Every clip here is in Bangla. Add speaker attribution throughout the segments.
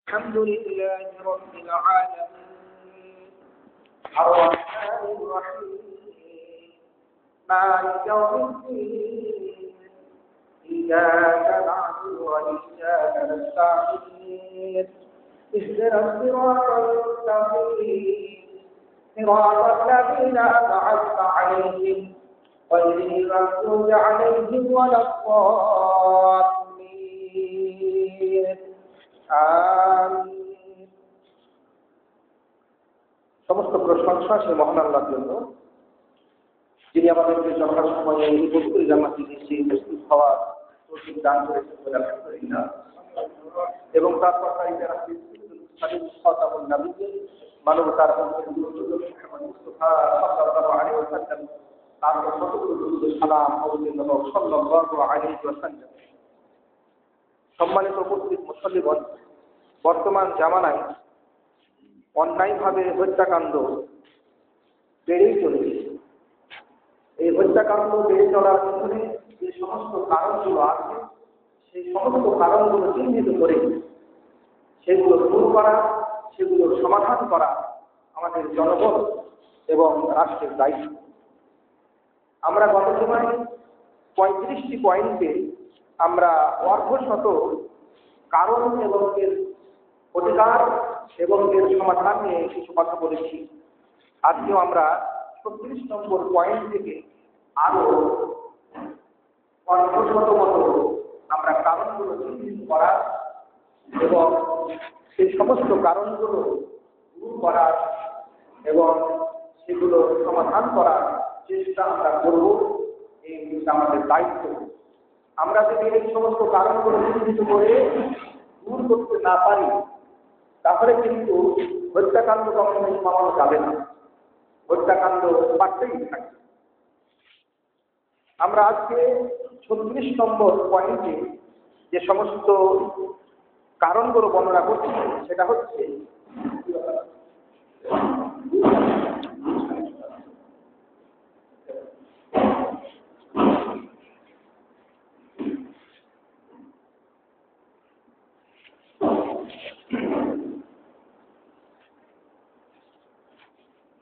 Speaker 1: الحمد لله رب العالمين الرحمن الرحيم مالك يوم الدين إياك نعبد وإياك نستعين اهدنا الصراط المستقيم صراط الذين أنعمت عليهم غير المغضوب عليهم ولا الضالين আমিন। সমস্ত প্রশংসা সেই মহান আল্লাহর জন্য, যিনি আমাদেরকে যথাসময়ে এই পবিত্র জামাতে এসে উপস্থিত হওয়ার তৌফিক দান করেছেন বলে আলহামদুলিল্লাহ। এবং তার প্রচারিত মানবতার মুস্তাফা সাল্লাল্লাহু আলাইহি ওয়াসাল্লাম তার শতকোটি সালাম অবতীর্ণ হোক সাল্লাল্লাহু আলাইহি ওয়াসাল্লাম। সম্মানিত উপস্থিত মুসল্লিগণ, বর্তমান জামানায় অন্যায়ভাবে হত্যাকাণ্ড বেড়েই চলেছে। এই হত্যাকাণ্ড বেড়ে চলার পিছনে যে সমস্ত কারণগুলো আছে, সেই সমস্ত কারণগুলো চিহ্নিত করে সেগুলো দূর করা, সেগুলোর সমাধান করা আমাদের জনগণ এবং রাষ্ট্রের দায়িত্ব। আমরা গত সময় 35টি পয়েন্টে আমরা অর্ধশত কারণ এবং এর অধিকার এবং এর সমাধান নিয়ে কিছু কথা বলেছি। আজকেও আমরা 36 নম্বর পয়েন্ট থেকে আরো অর্ধশত মতো আমরা কারণগুলো চিহ্নিত করা এবং সেই সমস্ত কারণগুলো দূর করার এবং সেগুলো সমাধান করার চেষ্টা আমরা করব। এই আমাদের দায়িত্ব। আমরা যদি এই সমস্ত কারণগুলো চিহ্নিত করে দূর করতে না পারি, তাহলে কিন্তু হত্যাকাণ্ড কখনোই কমানো যাবে না, হত্যাকাণ্ড বাড়তেই থাকে। আমরা আজকে 36 নম্বর পয়েন্টে যে সমস্ত কারণগুলো বর্ণনা করছি, সেটা হচ্ছে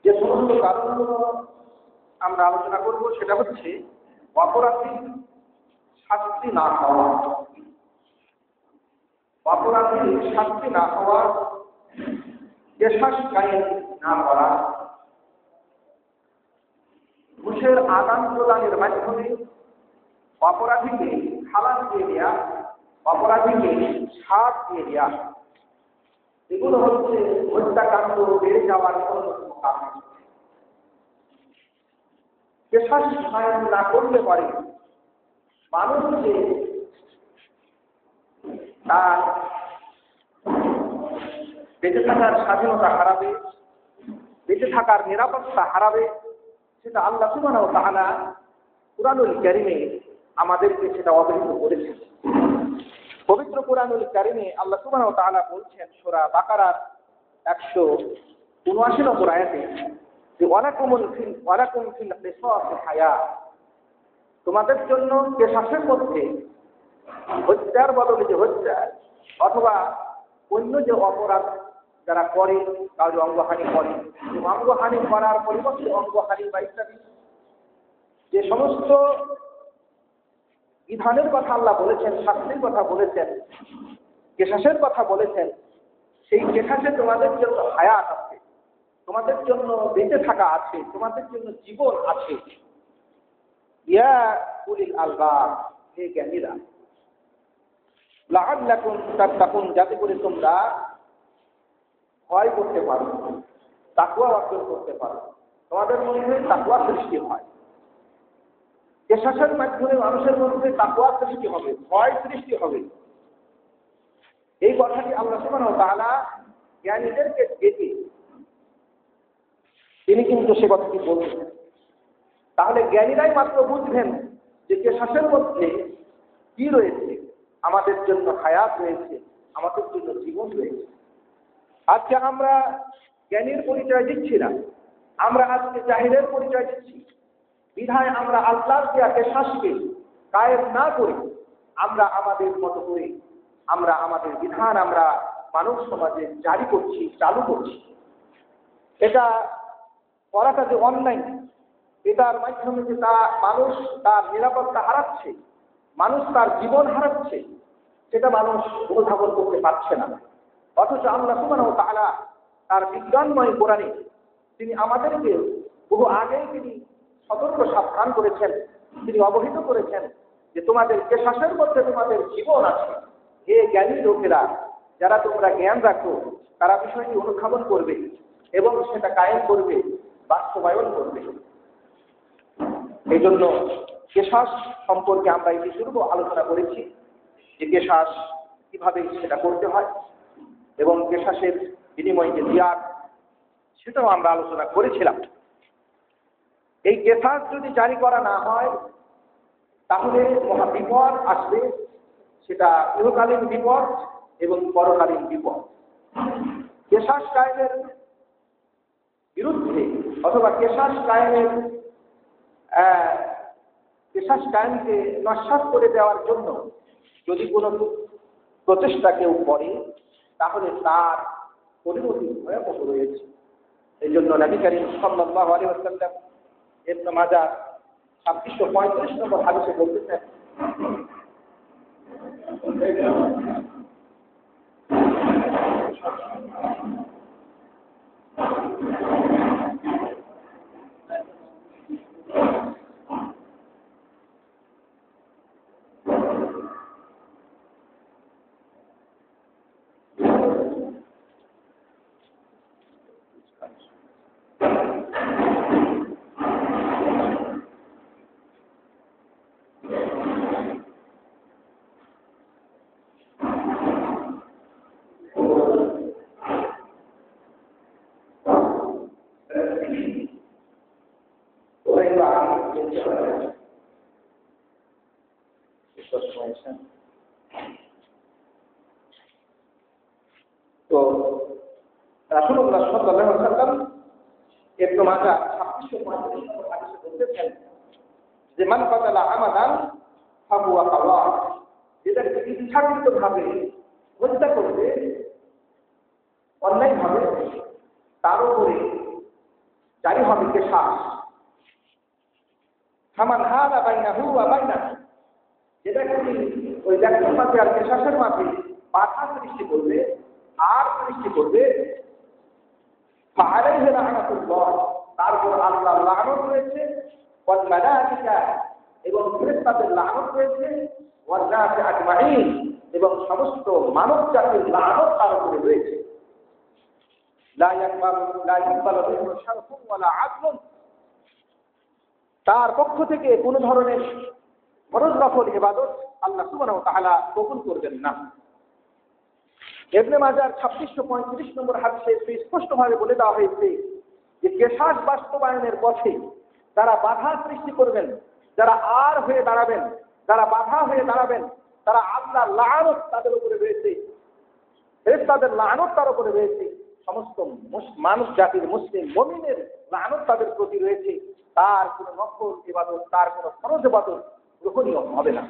Speaker 1: যে সমস্ত কারণগুলো আমরা আলোচনা করব, সেটা হচ্ছে অপরাধীর শাস্তি না হওয়া, অপরাধীর শাস্তি না হওয়া, কেশাস কায়েম না করা, ঘুষের আদান প্রদানের মাধ্যমে অপরাধীকে খালাস দিয়ে দেওয়া, অপরাধীকে ছাড় দিয়ে দেওয়া, এগুলো হচ্ছে হত্যাকাণ্ড বেড়ে যাওয়ার অন্যতম কারণ। কেশাস কায়েম না করলে পারে মানুষ যে তার বেঁচে থাকার স্বাধীনতা হারাবে, বেঁচে থাকার নিরাপত্তা হারাবে, সেটা আল্লাহ সুবহানাহু ওয়া তাআলা কুরআনুল কারীমে আমাদেরকে সেটা অবহিত করেছেন। পবিত্র কুরআনুল কারীমে আল্লাহ সুবহানাহু ওয়া তাআলা বলছেন সূরা বাকারার 179 নম্বর আয়াতে যে ওয়ালাকুম ফিল কিসাস হায়াত, তোমাদের জন্য কেশাসের মধ্যে হত্যার বদলে যে হত্যা অথবা অন্য যে অপরাধ যারা করে, কারো অঙ্গহানি করে, অঙ্গহানি করার পরিবর্তে অঙ্গহানি বা ইত্যাদি যে সমস্ত বিধানের কথা আল্লাহ বলেছেন, শাস্তির কথা বলেছেন, কেশাসের কথা বলেছেন, সেই কেশাসে তোমাদের জন্য হায়াত আছে, তোমাদের জন্য বেঁচে থাকা আছে, তোমাদের জন্য জীবন আছে। ইয়া উলিল আলবাব, হে জ্ঞানীরা, লাআল্লাকুম তাত্তাকুন, যাতে করে তোমরা ভয় করতে পারো, তাকওয়া অর্জন করতে পারো, তোমাদের মধ্যে তাকওয়া সৃষ্টি হয়। কেশাসের মাধ্যমে মানুষের মধ্যে তাকওয়া সৃষ্টি হবে, ভয় সৃষ্টি হবে। এই কথাটি আল্লাহ সুবহানাহু ওয়া তাআলা জ্ঞানীদেরকে ডেকে তিনি কিন্তু সে কথাটি বলছেন। তাহলে জ্ঞানীরাই মাত্র বুঝবেন যে কেশাসের মধ্যে কি রয়েছে, আমাদের জন্য হায়াত রয়েছে, আমাদের জন্য জীবন রয়েছে। আজকে আমরা জ্ঞানীর পরিচয় দিচ্ছি না, আমরা আজকে জাহিলের পরিচয় দিচ্ছি। বিধায় আমরা আল্লাহর দেয়া কেশাসকে কায়েম না করি, আমরা আমাদের মতো করে আমরা আমাদের বিধান আমরা মানব সমাজে জারি করছি, চালু করছি, এটা করাটা যে অন্যায়, এটার মাধ্যমে যে মানুষ তার নিরাপত্তা হারাচ্ছে, মানুষ তার জীবন হারাচ্ছে, সেটা মানুষ অনুধাবন করতে পারছে না। অথচ আল্লাহ সুবহানাহু ওয়া তাআলা তার বিজ্ঞানময় কোরআনে তিনি আমাদেরকে বহু আগেই তিনি সতর্ক সাবধান করেছেন, তিনি অবহিত করেছেন যে তোমাদের কেশাসের মধ্যে তোমাদের জীবন আছে। হে জ্ঞানী লোকেরা, যারা তোমরা জ্ঞান রাখো, তারা বিষয়টি অনুধাবন করবে এবং সেটা কায়েম করবে, বাস্তবায়ন করবে। এই জন্য কেশাস সম্পর্কে আমরা ইতিপূর্বে আলোচনা করেছি যে কেশাস কিভাবে সেটা করতে হয় এবং কেশাসের বিনিময়ে যে জিয়াদ, সেটাও আমরা আলোচনা করেছিলাম। এই কেশাস যদি জারি করা না হয় তাহলে মহা বিপদ আসবে, সেটা ইহকালীন বিপদ এবং পরকালীন বিপদ। কেশাস কায়েমের বিরুদ্ধে অথবা কেশাস কায়েমকে নস্যাৎ করে দেওয়ার জন্য যদি কোনো প্রচেষ্টা কেউ করে তাহলে তার পরিণতি ভয়াবহ রয়েছে। এই জন্য নবী করিম সাল্লাল্লাহু আলাইহি ওয়াসাল্লাম ইবনে মাজাহ 2635 নম্বর হাদিসে বলতেছেন, তো রাসূলুল্লাহ সাল্লাল্লাহু আলাইহি ওয়াসাল্লাম ইবনে মাজাহ 2635 নম্বর হাদিসে বলতেছেন যে মান কাতালা আমাদান ফাহুয়া কাওয়া, যেটাকে ইচ্ছাকৃতভাবে হত্যা করবে অন্যায়ভাবে, তার উপরে জারি হবে কেশাস। ফামান হাদা বাইনাহু ওয়া বাইনা, যেটা কি ওই ব্যক্তির মাঝে আর কেশাসের মাঝে বাধা সৃষ্টি করবে আর সৃষ্টি করবে, ফাআলাইহি লা'নাতুল্লাহ, তার উপর আল্লাহর লানত রয়েছে, ওয়াল মালায়েকা, এবং ফেরেশতাদের লানত রয়েছে, ওয়ান নাসি আজমাইন, এবং সমস্ত মানব জাতির লানত তার উপরে রয়েছে। লা ইয়াকবালু মিনহু শারফুন ওয়ালা আদলুন, তার পক্ষ থেকে কোনো ধরনের ফরজ নফল ইবাদত আল্লাহ সুবহানাহু ওয়া তাআলা কবুল করবেন না। ইবনে মাজাহ 2635 নম্বর হাদিসে স্পষ্টভাবে বলে দেওয়া হয়েছে যে কেশাস বাস্তবায়নের পথে যারা বাধা সৃষ্টি করবেন, যারা আর হয়ে দাঁড়াবেন, যারা বাধা হয়ে দাঁড়াবেন, তারা আল্লাহর লানত তাদের উপরে রয়েছে, ফেরেশতাদের লানত তার উপরে রয়েছে, সমস্ত মানব জাতির মুসলিম মুমিনের লানত তাদের প্রতি রয়েছে। তার কোনো নফল ইবাদত, তার কোনো ফরজ ইবাদত গ্রহণীয় হবে না।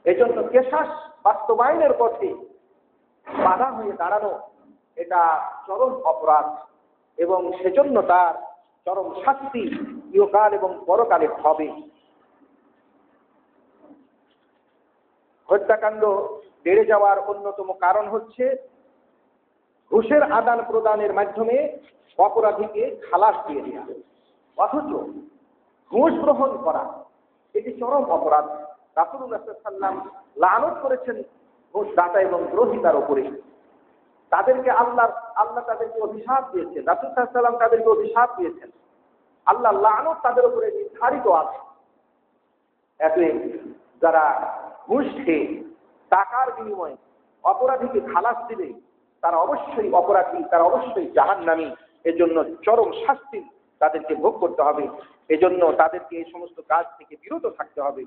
Speaker 1: এই জন্য কেশাস বাস্তবায়নের পথে বাধা হয়ে দাঁড়ানো এটা চরম অপরাধ এবং সেজন্য তার চরম শাস্তি ইহকাল এবং পরকালে হবে। হত্যাকাণ্ড বেড়ে যাওয়ার অন্যতম কারণ হচ্ছে ঘুষের আদান প্রদানের মাধ্যমে অপরাধীকে খালাস দিয়ে দেওয়া। অথচ ঘুষ গ্রহণ করা এটি চরম অপরাধ। রাসূলুল্লাহ সাল্লাল্লাহু আলাইহি ওয়াসাল্লাম লানত করেছেন ঘুষ দাতা এবং গ্রহীতার উপরে। তাদেরকে আল্লাহ তাদেরকে অভিশাপ দিয়েছেন, রাসূল সাল্লাল্লাহু আলাইহি ওয়াসাল্লাম তাদেরকে অভিশাপ দিয়েছেন। আল্লাহ লানত তাদের উপরে নির্ধারিত আছে। এতে যারা ঘুষ খেয়ে টাকার বিনিময়ে অপরাধীকে খালাস দিবে তারা অবশ্যই অপরাধী, তারা অবশ্যই জাহান্নামী। এজন্য চরম শাস্তি তাদেরকে ভোগ করতে হবে। এজন্য তাদেরকে এই সমস্ত কাজ থেকে বিরত থাকতে হবে।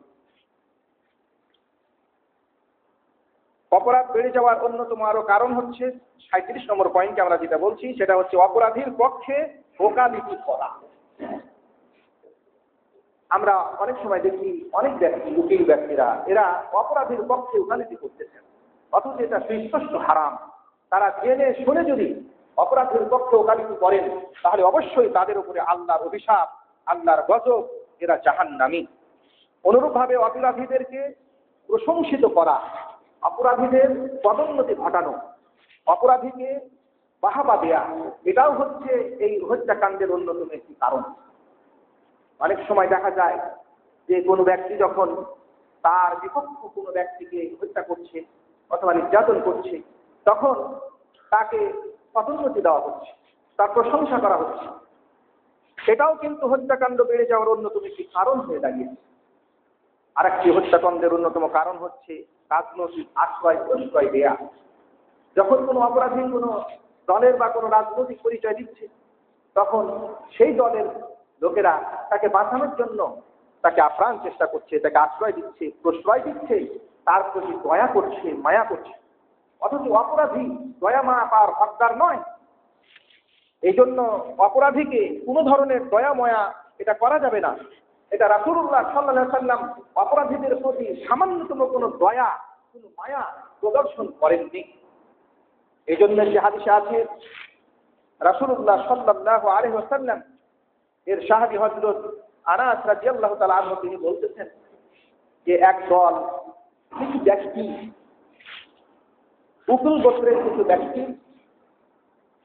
Speaker 1: অপরাধ বেড়ে যাওয়ার অন্যতম আরো কারণ হচ্ছে 37 নম্বর পয়েন্টে আমরা যেটা বলছি সেটা হচ্ছে অপরাধীর পক্ষে ওকালতি করা। আমরা অনেক সময় দেখি অনেক ব্যক্তি, উকিল ব্যক্তিরা, এরা অপরাধীর পক্ষে ওকালতি করতেছেন, অথচ এটা সুস্পষ্ট হারাম। তারা জেনে শুনে যদি অপরাধের পক্ষে ওকালতি করেন তাহলে অবশ্যই তাদের উপরে আল্লাহর অভিশাপ, আল্লাহর গজব, এরা জাহান্নামী। অনুরূপভাবে অপরাধীদেরকে প্রশংসিত করা, অপরাধীদের পদোন্নতি ঘটানো, অপরাধীকে বাহাবা দেয়া, এটাও হচ্ছে এই হত্যাকাণ্ডের অন্যতম একটি কারণ। অনেক সময় দেখা যায় যে কোনো ব্যক্তি যখন তার বিপক্ষ কোনো ব্যক্তিকে হত্যা করছে অথবা নির্যাতন করছে, তখন তাকে পদোন্নতি দেওয়া হচ্ছে, তার প্রশংসা করা হচ্ছে। সেটাও কিন্তু হত্যাকাণ্ড বেড়ে যাওয়ার অন্যতম একটি কারণ হয়ে দাঁড়িয়েছে। আরেকটি হত্যাকাণ্ডের অন্যতম কারণ হচ্ছে রাজনৈতিক আশ্রয় প্রশ্রয় দেয়া। যখন কোনো অপরাধী কোনো দলের বা কোনো রাজনৈতিক পরিচয় দিচ্ছে, তখন সেই দলের লোকেরা তাকে বাঁচানোর জন্য তাকে আপ্রাণ চেষ্টা করছে, তাকে আশ্রয় দিচ্ছে, প্রশ্রয় দিচ্ছে, তার প্রতি দয়া করছে, মায়া করছে। অথচ অপরাধী দয়া মায়া পাওয়ার হকদার নয়। এই জন্য অপরাধীকে কোনো ধরনের দয়া মায়া এটা করা যাবে না। এটা রাসূলুল্লাহ সাল্লাল্লাহু আলাইহি ওয়াসাল্লাম অপরাধীদের প্রতি সামান্যতম কোনো দয়া, কোনো মায়া প্রদর্শন করেননি। এই জন্য যে হাদিসে আছে, রাসূলুল্লাহ সাল্লাল্লাহু আলাইহি ওয়াসাল্লাম এর সাহাবী হযরত আনাস রাদিয়াল্লাহু তাআলা আনহু তিনি বলতেছেন যে এক দল কিছু ব্যক্তি, উকুল গোত্রের কিছু ব্যক্তি,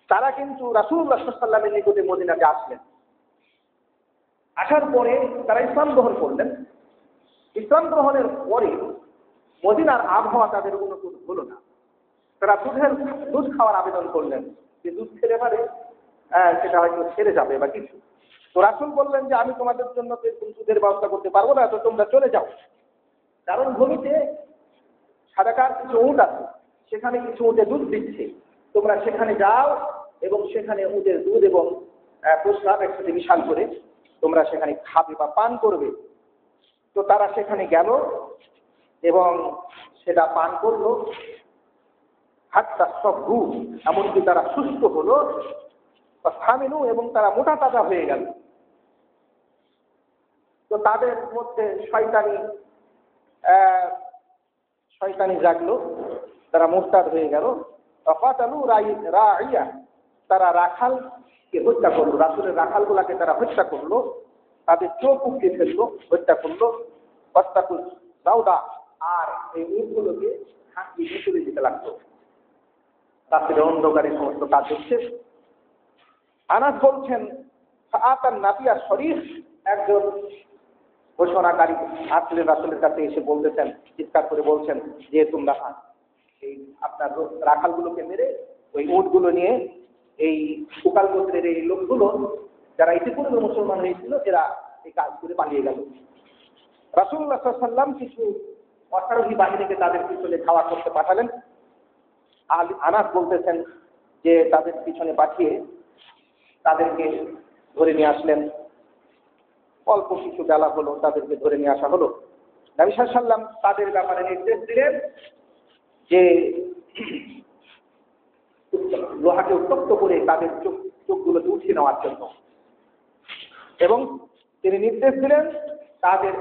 Speaker 1: তারা কিন্তু রাসূলুল্লাহ সাল্লাল্লাহু আলাইহি ওয়াসাল্লামের নিকটে মদিনাতে আসলেন। আসার পরে তারা ইসলাম গ্রহণ করলেন। ইসলাম গ্রহণের পরে মদিনার আবহাওয়া তাদের অনুকূল হলো না। তারা দুধ খাওয়ার আবেদন করলেন যে দুধ খেলে পারে সেটা হয়তো ছেড়ে যাবে বা কিছু। তো রাসূল বললেন যে আমি তোমাদের জন্য দুধের ব্যবস্থা করতে পারবো না, তো তোমরা চলে যাও। কারণ ভূমিতে সাদাকার কিছু উট আছে, সেখানে কিছু উটে দুধ দিচ্ছে, তোমরা সেখানে যাও এবং সেখানে উটের দুধ এবং প্রস্রাব একসাথে মিশাল করে তোমরা সেখানে খাবে বা পান করবে। তো তারা সেখানে গেল এবং সেটা পান করলো। হাত্তা সব্বু, এমনকি তারা সুস্থ হলো, থামিনু, এবং তারা মোটা তাজা হয়ে গেল। তো তাদের মধ্যে শয়তানি জাগলো, তারা মুরতাদ হয়ে গেল। ফাতালু রাইয়া, তারা রাখালকে হত্যা করলো, রাসূলের রাখালগুলাকে তারা হত্যা করলো, তাদের চোখ উপড়ে ফেললো, হত্যা করলো। ওয়াস্তাকুল দাউদা, আর এই উটগুলোকে হাঁকিয়ে ভিতরে দিতে লাগলো। রাতের অন্ধকারে সমস্ত কাজ হচ্ছে। আনাস বলছেন আতান নাবিয়া শরীফ, একজন ঘোষণাকারী আসলেন রাসূলের কাছে এসে বলতেছেন, চিৎকার করে বলছেন যে তোমরা এই আপনার রাখালগুলোকে মেরে ওই উটগুলো নিয়ে এই উকাল গোত্রের এই লোকগুলো যারা ইতিপূর্বে মুসলমান হয়েছিল এরা এই কাজ করে পালিয়ে গেল। রাসূলুল্লাহ সাল্লাল্লাহু আলাইহি ওয়াসাল্লাম কিছু অশ্বারোহী বাহিনীকে তাদের পিছনে ধাওয়া করতে পাঠালেন। আনাস বলতেছেন যে তাদের পিছনে পাঠিয়ে তাদেরকে ধরে নিয়ে আসলেন। অল্প কিছু বেলা হলো, তাদেরকে ধরে নিয়ে আসা হলো। নবী সাল্লাল্লাহু আলাইহি ওয়াসাল্লাম তাদের ব্যাপারে নির্দেশ দিলেন যে লোহাকে উত্তপ্ত করে তাদের চোখগুলোকে উঠিয়ে নেওয়ার জন্য, এবং তিনি নির্দেশ দিলেন তাদের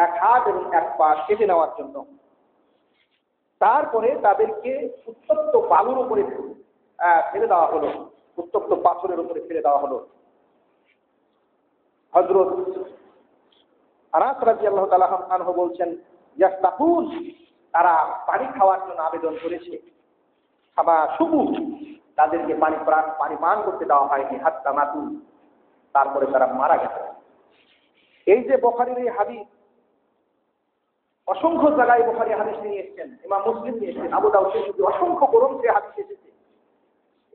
Speaker 1: এক হাত এবং এক পা কেটে নেওয়ার জন্য। তারপরে তাদেরকে উত্তপ্ত বালুর উপরে ফেলে দেওয়া হলো, উত্তপ্ত পাথরের উপরে ফেলে দেওয়া হলো। হযরত আনাস রাদিয়াল্লাহু তাআলা আনহু বলছেন, ইয়াস্তাকুন, তারা পানি খাওয়ার জন্য আবেদন করেছে। খাবা শুবু, তাদেরকে পানি পান করতে দেওয়া হয়নি। হাত্তা মাতু, তারপরে তারা মারা গেছে। এই যে বুখারীর এই হাদিস, অসংখ্য জায়গায় বুখারী হাদিস নিয়ে এসেছেন, ইমাম মুসলিম নিয়ে এসেছেন, আবু দাউদ এসেছে, অসংখ্য গ্রন্থে হাদিস এসেছে।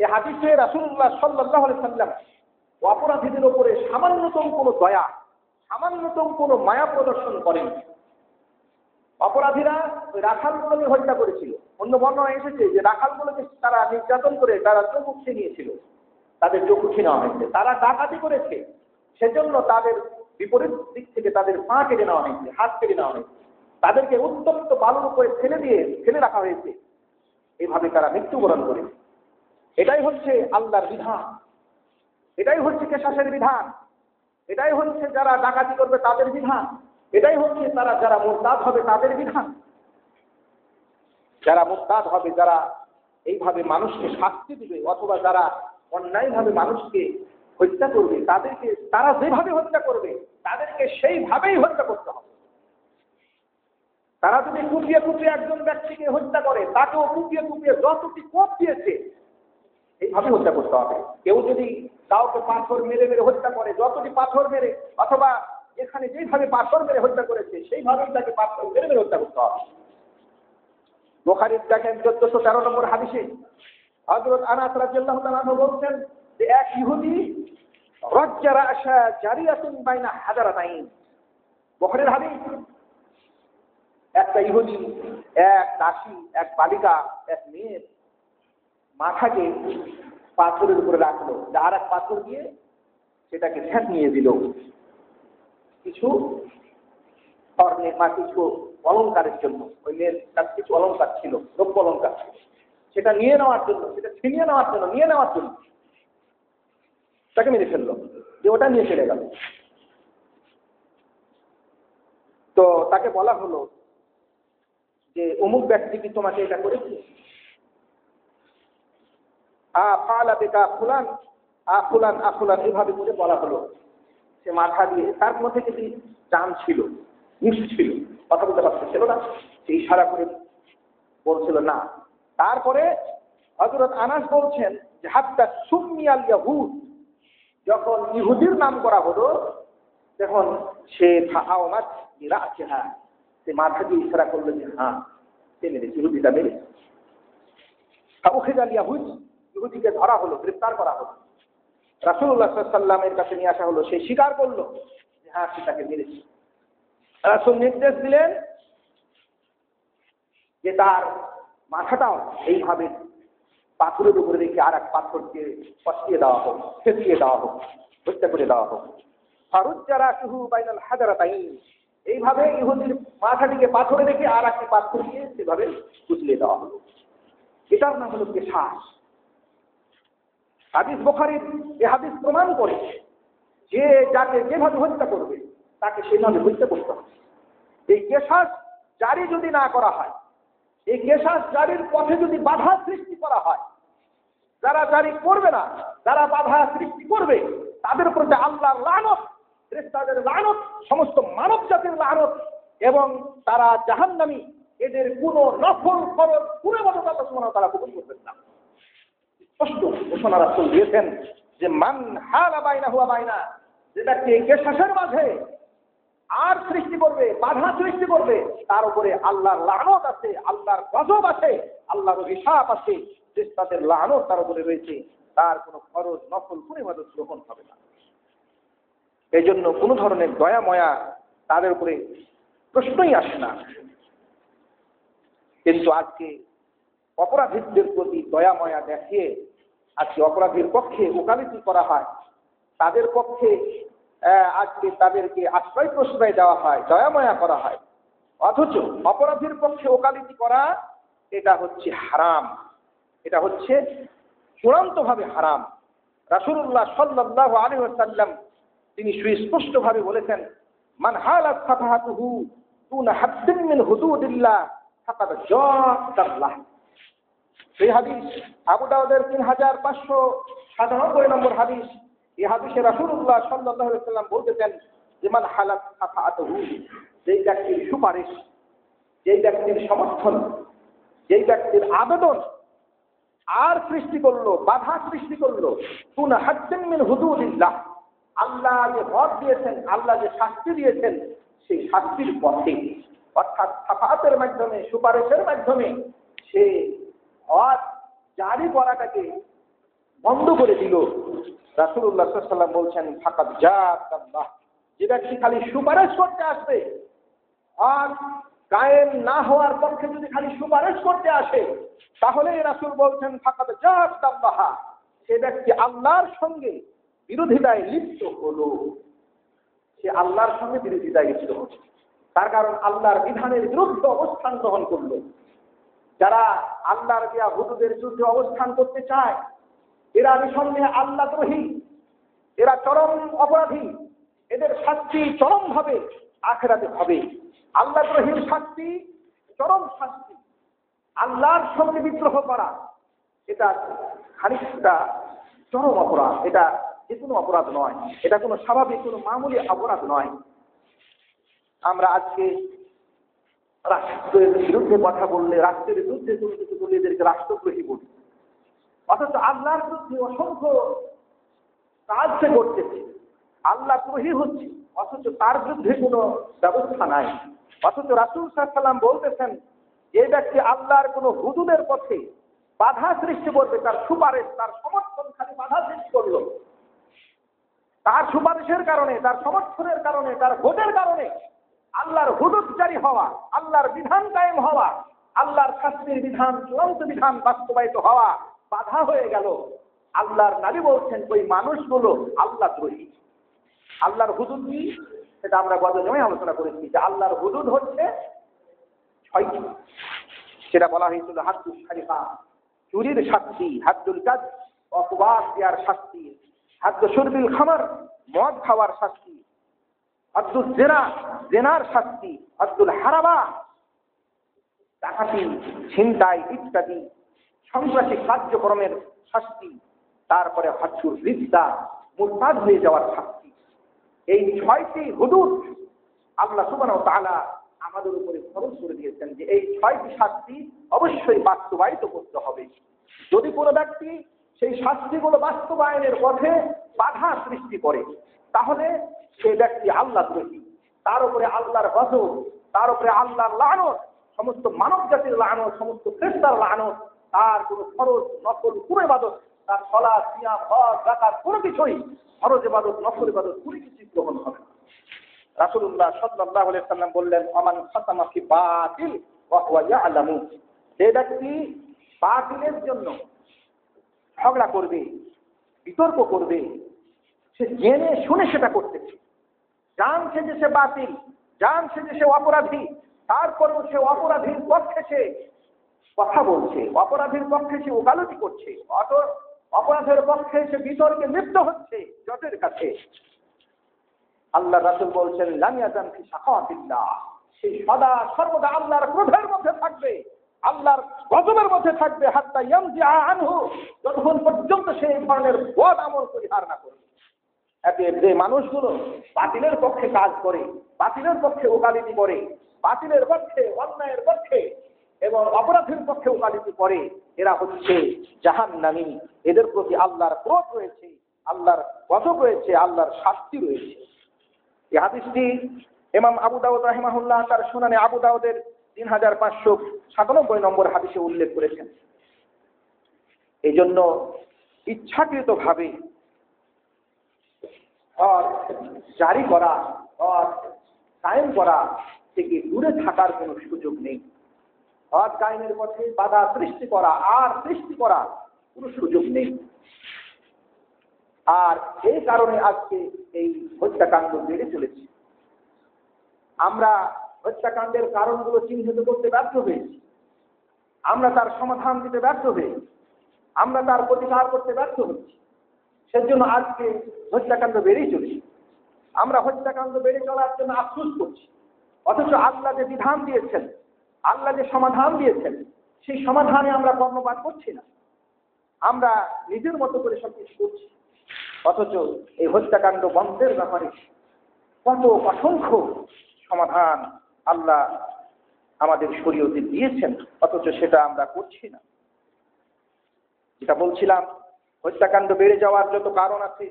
Speaker 1: এই হাদিসে রাসূলুল্লাহ সাল্লাল্লাহু আলাইহি ওয়াসাল্লাম অপরাধীদের উপরে সামান্যতম কোনো দয়া, সামান্যতম কোনো মায়া প্রদর্শন করেন। অপরাধীরা ওই রাখালগুলোকে হত্যা করেছিল। অন্য বর্ণনায় এসেছে যে রাখালগুলোকে তারা নির্যাতন করে তারা চোখ উঠিয়ে নিয়েছিল, তাদের চোখ উঠিয়ে নেওয়া হয়েছে। তারা ডাকাতি করেছে, সেজন্য তাদের বিপরীত দিক থেকে তাদের পা কেটে নেওয়া হয়েছে, হাত কেটে নেওয়া হয়েছে। তাদেরকে উত্তপ্ত বালুর উপরে ফেলে রাখা হয়েছে। এইভাবে তারা মৃত্যুবরণ করে। এটাই হচ্ছে আল্লাহর বিধান, এটাই হচ্ছে কিসাসের বিধান, এটাই হচ্ছে যারা ডাকাতি করবে তাদের বিধান, এটাই হচ্ছে যারা মুরতাদ হবে তাদের বিধান। যারা মুরতাদ হবে, যারা এইভাবে মানুষকে শাস্তি দিবে, অথবা যারা অন্যায়ভাবে মানুষকে হত্যা করবে তারা যেভাবে হত্যা করবে তাদেরকে সেইভাবেই হত্যা করতে হবে। তারা যদি কুপিয়ে কুপিয়ে একজন ব্যক্তিকে হত্যা করে, তাকেও কুপিয়ে কুপিয়ে যতটি কোপ দিয়েছে এইভাবে হত্যা করতে হবে। কেউ যদি কাউকে পাথর মেরে মেরে হত্যা করে, যতটি পাথর মেরে, অথবা এখানে যেভাবে পাথর মেরে হত্যা করেছে সেইভাবেই তাকে পাথর মেরে মেরে হত্যা করতে হবে। বুখারীর দেখেন 1413 নম্বর হাদিসে হযরত আনাস রাদিয়াল্লাহু তাআলা বলছেন যে এক ইহুদি রাজ্জা রাশা জারিয়াতুন বাইনা হাজারাতাইন। বুখারীর হাদিস, একটা ইহুদি, এক দাসী, এক বালিকা, এক মেয়ের মাথাকে পাথরের উপরে রাখলো, আর এক পাথর দিয়ে সেটাকে ঠেকিয়ে দিল। কিছু স্বর্ণে বা কিছু অলঙ্কারের জন্য, ওই মেয়ের কাছে কিছু অলঙ্কার ছিল, দ্রব্য অলঙ্কার ছিল, সেটা নিয়ে নেওয়ার জন্য, সেটা ছিনিয়ে নেওয়ার জন্য, নিয়ে নেওয়ার জন্য তাকে মেরে ফেললো, যে ওটা নিয়ে চলে গেল। তো তাকে বলা হলো যে অমুক ব্যক্তি কি তোমাকে এটা করেছে? এভাবে করে বলা হলো। সে মাথা দিয়ে, তার মধ্যে কিছু জান ছিল, নিশ ছিল, কথা বলতে পারছিল না, সে ইশারা করে বলছিল না। তারপরে হযরত আনাস বলছেন যে হাত্তা সুম্মিয়াল ইয়াহুদ, যখন ইহুদির নাম করা হলো তখন সে ফাআওমাত বিরাসিহা, সে মাথা দিয়ে ইশারা করলো যে হ্যাঁ সে মেরেছে, ইহুদিটা মেরেছে। ফাউখিযাল ইয়াহুদ, ইহুদিকে ধরা হলো, গ্রেফতার করা হলো, রাসূলুল্লাহ সাল্লাল্লাহু আলাইহি ওয়াসাল্লামের কাছে নিয়ে আসা হলো। সে স্বীকার করলো যে হ্যাঁ সে তাকে মেরেছে। রাসূল নির্দেশ দিলেন যে তার মাথাটাও এইভাবে পাথরের উপরে রেখে আর এক পাথরকে পচিয়ে দেওয়া হোক, ছেঁচিয়ে দেওয়া হোক, হত্যা করে দেওয়া হোক। ফারুজ্জারাতুহু বাইনাল হাজারাতাইন, এইভাবে ইহুদির মাথাটিকে পাথরে রেখে আর একটি পাথর দিয়ে সেভাবে কুচলিয়ে দেওয়া হলো। এটার নাম হলো কিসাস। হাদিস বুখারীর এই হাদিস প্রমাণ করে যে যাকে যেভাবে হত্যা করবে তাকে সেভাবে হত্যা করতে হবে। এই কিসাস জারি যদি না করা হয়, এই কিসাস জারির পথে যদি বাধা সৃষ্টি করা হয়, যারা জারি করবে না, যারা বাধা সৃষ্টি করবে, তাদের প্রতি আল্লাহর লানত, ফেরেশতাদের লানত, সমস্ত মানব জাতির লানত, এবং তারা জাহান্নামী। এদের কোনো নফল ফরজ কোনো ইবাদত আল্লাহ সুবহানাহু ওয়া তাআলা কবুল করবেন না। স্পষ্ট ঘোষণা রাসূল দিয়েছেন যে মান হালা বাইনাহু ওয়া বাইনা, যেটা কিসাসের মাঝে আর সৃষ্টি করবে, বাধা সৃষ্টি করবে, তার উপরে আল্লাহর লানত আছে, আল্লাহর গজব আছে, আল্লাহর অভিশাপ আছে, ফেরেশতাদের লানত তার উপরে রয়েছে। তার কোনো ফরজ নফল কোনো ইবাদত গ্রহণ হবে না। এই জন্য কোনো ধরনের দয়া ময়া তাদের উপরে প্রশ্নই আসে না। কিন্তু আজকে অপরাধীদের প্রতি দয়া ময়া দেখিয়ে আজকে অপরাধীর পক্ষে ওকালতি করা হয়, তাদের পক্ষে আজকে তাদেরকে আশ্রয় প্রশ্রয় দেওয়া হয়, দয়াময়া করা হয়। অথচ অপরাধীর পক্ষে ওকালতি করা এটা হচ্ছে হারাম, এটা হচ্ছে চূড়ান্তভাবে হারাম। রাসূলুল্লাহ সাল্লাল্লাহু আলাইহি ওয়াসাল্লাম তিনি সুস্পষ্টভাবে বলেছেন, মান হালাত সাফাহাতুহু দুনা হাদ্দিন মিন হুদুদিল্লাহ ফাকাদ জাআল্লাহ। এই হাদিস আবু দাউদের 3597 নম্বর হাদিস। এই হাদিসে রাসূলুল্লাহ সাল্লাল্লাহু আলাইহি ওয়াসাল্লাম বলতেছেন যে মান হালাত সাফাহাতুহু, যেই ব্যক্তির সুপারিশ, যেই ব্যক্তির সমর্থন, যেই ব্যক্তির আবেদন আর সৃষ্টি করলো, বাধা সৃষ্টি করলো, দুনা হাদ্দিন মিন হুদুদিল্লাহ, আল্লাহ যে হদ দিয়েছেন, আল্লাহ যে শাস্তি দিয়েছেন, সেই শাস্তির পথে, অর্থাৎ সাফাতের মাধ্যমে, সুপারিশের মাধ্যমে সে হদ জারি করাটাকে বন্ধ করে দিল। রাসূলুল্লাহ সাল্লাল্লাহু আলাইহি ওয়াসাল্লাম বলছেন ফাকাদ জাআল্লাহ, যে ব্যক্তি খালি সুপারিশ করতে আসবে, আর কায়েম না হওয়ার পক্ষে যদি খালি সুপারিশ করতে আসে, তাহলে রাসূল বলছেন ফাকাদ জাআল্লাহ, সে ব্যক্তি আল্লাহর সঙ্গে বিরোধিতায় লিপ্ত হলো। সে আল্লাহর সঙ্গে বিরোধিতায় লিপ্ত হলো, তার কারণ আল্লাহর বিধানের বিরুদ্ধে অবস্থান গ্রহণ করলো। যারা আল্লাহর দেয়া হুদুদের বিরুদ্ধে অবস্থান করতে চায়, এরা নিঃসন্দেহে আল্লাহদ্রোহী, এরা চরম অপরাধী, এদের শাস্তি চরম ভাবে আখিরাতে হবে। আল্লাহদ্রোহীর শাস্তি চরম শাস্তি। আল্লাহর সঙ্গে বিদ্রোহ করা, এটা খানিকটা চরম অপরাধ। এটা যে কোনো অপরাধ নয়, এটা কোনো স্বাভাবিক কোনো মামুলি অপরাধ নয়। আমরা আজকে রাষ্ট্রের বিরুদ্ধে কথা বললে, রাষ্ট্রের বিরুদ্ধে কোনো কিছু বললে এদেরকে রাষ্ট্রদ্রোহী বলি, অথচ আল্লাহর বিরুদ্ধে অসংখ্য কাজ সে করতেছে, আল্লাহ দ্রোহী হচ্ছে, অথচ তার বিরুদ্ধে কোনো ব্যবস্থা নাই। অথচ রাসূল সাল্লাল্লাহু আলাইহি ওয়াসাল্লাম বলতেছেন, যে ব্যক্তি আল্লাহর কোনো হুদুদের পথে বাধা সৃষ্টি করবে, তার সুপারিশ, তার সমর্থন খালি বাধা সৃষ্টি করলো, তার সুপারিশের কারণে, তার সমর্থনের কারণে, তার ভোটের কারণে আল্লাহর হুদুদ জারি হওয়া, আল্লাহর বিধান কায়েম হওয়া, আল্লাহর শাস্তির বিধান, চূড়ান্ত বিধান বাস্তবায়িত হওয়া বাধা হয়ে গেল। আল্লাহর নবী বলছেন ওই মানুষগুলো আল্লাহ দ্রোহী। আল্লাহর হুদুদ কি, সেটা আমরা গত জমে আলোচনা করেছি যে আল্লাহর হুদুদ হচ্ছে 6টি। সেটা বলা হয়েছিল হাদ্দুস শরীফা, চুরির শাস্তি; হাদ্দুল কায, অপবাদ দেওয়ার শাস্তি; হাদ্দু শুরবিল খামর, মদ খাওয়ার শাস্তি; হাদ্দুল জিনা, জিনার শাস্তি; হাদ্দুল হারাবা, ডাকাতি, ছিনতাই ইত্যাদি সন্ত্রাসী কার্যক্রমের শাস্তি; তারপরে হাদ্দুল রিদ্দা, মুরতাদ হয়ে যাওয়ার শাস্তি। এই 6টি হুদুদ আল্লাহ সুবহানাহু ওয়া তাআলা আমাদের উপরে ফরজ করে দিয়েছেন যে এই 6টি শাস্তি অবশ্যই বাস্তবায়িত করতে হবে। যদি কোনো ব্যক্তি সেই শাস্তিগুলো বাস্তবায়নের পথে বাধা সৃষ্টি করে, তাহলে সেই ব্যক্তি আল্লাহ দ্রোহী, তার উপরে আল্লাহর গজব, তার উপরে আল্লাহর লানত, সমস্ত মানব জাতির লানত, সমস্ত ফেরেশতার লানত, তার কোনো ফরজ নফল কোনো ইবাদত, তার সালাত, সিয়াম, হজ, যাকাত কোনো কিছুই, ফরজ ইবাদত, নফল ইবাদত কোনো কিছুই গ্রহণ হবে না। রাসূলুল্লাহ সাল্লাল্লাহু আলাইহি ওয়াসাল্লাম বললেন, আমান খাতামা ফি বাতিল ওয়া হুয়া ইয়ালামু, যে ব্যক্তি বাতিলের জন্য ঝগড়া করবে, বিতর্ক করবে, সে জেনে শুনে সেটা করতেছে, জানছে যে সে বাতিল, জানছে যে সে অপরাধী, তারপরেও সে অপরাধীর পক্ষে সে কথা বলছে, অপরাধীর পক্ষে সে ওকালতি করছে, অপরাধের পক্ষে সে বিতর্কে লিপ্ত হচ্ছে জজের কাছে। আল্লাহ রাসূল বলছেন, লাম ইয়াজান ফি সাখাওয়াতিল্লাহ, সে সদা সর্বদা আল্লাহর ক্রোধের মধ্যে থাকবে, আল্লাহর গজবের মধ্যে থাকবে, হাত্তা ইয়ামজিআ আনহু, যতক্ষণ পর্যন্ত সে এই ধরনের বদ আমল পরিহার না করবে। এতে যে মানুষগুলো বাতিলের পক্ষে কাজ করে, বাতিলের পক্ষে ওকালতি করে, বাতিলের পক্ষে, অন্যায়ের পক্ষে এবং অপরাধের পক্ষে ওকালতি করে, এরা হচ্ছে জাহান্নামী। এদের প্রতি আল্লাহর ক্রোধ রয়েছে, আল্লাহর গজব রয়েছে, আল্লাহর শাস্তি রয়েছে। এই হাদিসটি ইমাম আবু দাউদ রাহিমাহুল্লাহ তার সুনানে আবু দাউদের 3597 নম্বর হাদিসে উল্লেখ করেছেন। এই জন্য ইচ্ছাকৃতভাবে জারি করা, কায়েম করা থেকে দূরে থাকার কোনো সুযোগ নেই। কায়েমের পথে বাধা সৃষ্টি করা আর সৃষ্টি করা কোনো সুযোগ নেই। আর এই কারণে আজকে এই হত্যাকাণ্ড বেড়ে চলেছে। আমরা হত্যাকাণ্ডের কারণগুলো চিহ্নিত করতে ব্যর্থ হয়েছি, আমরা তার সমাধান দিতে ব্যর্থ হয়েছি, আমরা তার প্রতিকার করতে ব্যর্থ হচ্ছি। সেজন্য আজকে হত্যাকাণ্ড বেড়েই চলেছে। আমরা হত্যাকাণ্ড বেড়ে চলার জন্য আফসোস করছি, অথচ আল্লাহ যে বিধান দিয়েছেন, আল্লাহ যে সমাধান দিয়েছেন, সেই সমাধানে আমরা কর্ণপাত করছি না। আমরা নিজের মতো করে সবকিছু করছি, অথচ এই হত্যাকাণ্ড বন্ধের ব্যাপারে কত অসংখ্য সমাধান আল্লাহ আমাদের শরীয়তে দিয়েছেন, অথচ সেটা আমরা করছি না। যেটা বলছিলাম, হত্যাকাণ্ড বেড়ে যাওয়ার যত কারণ আছে,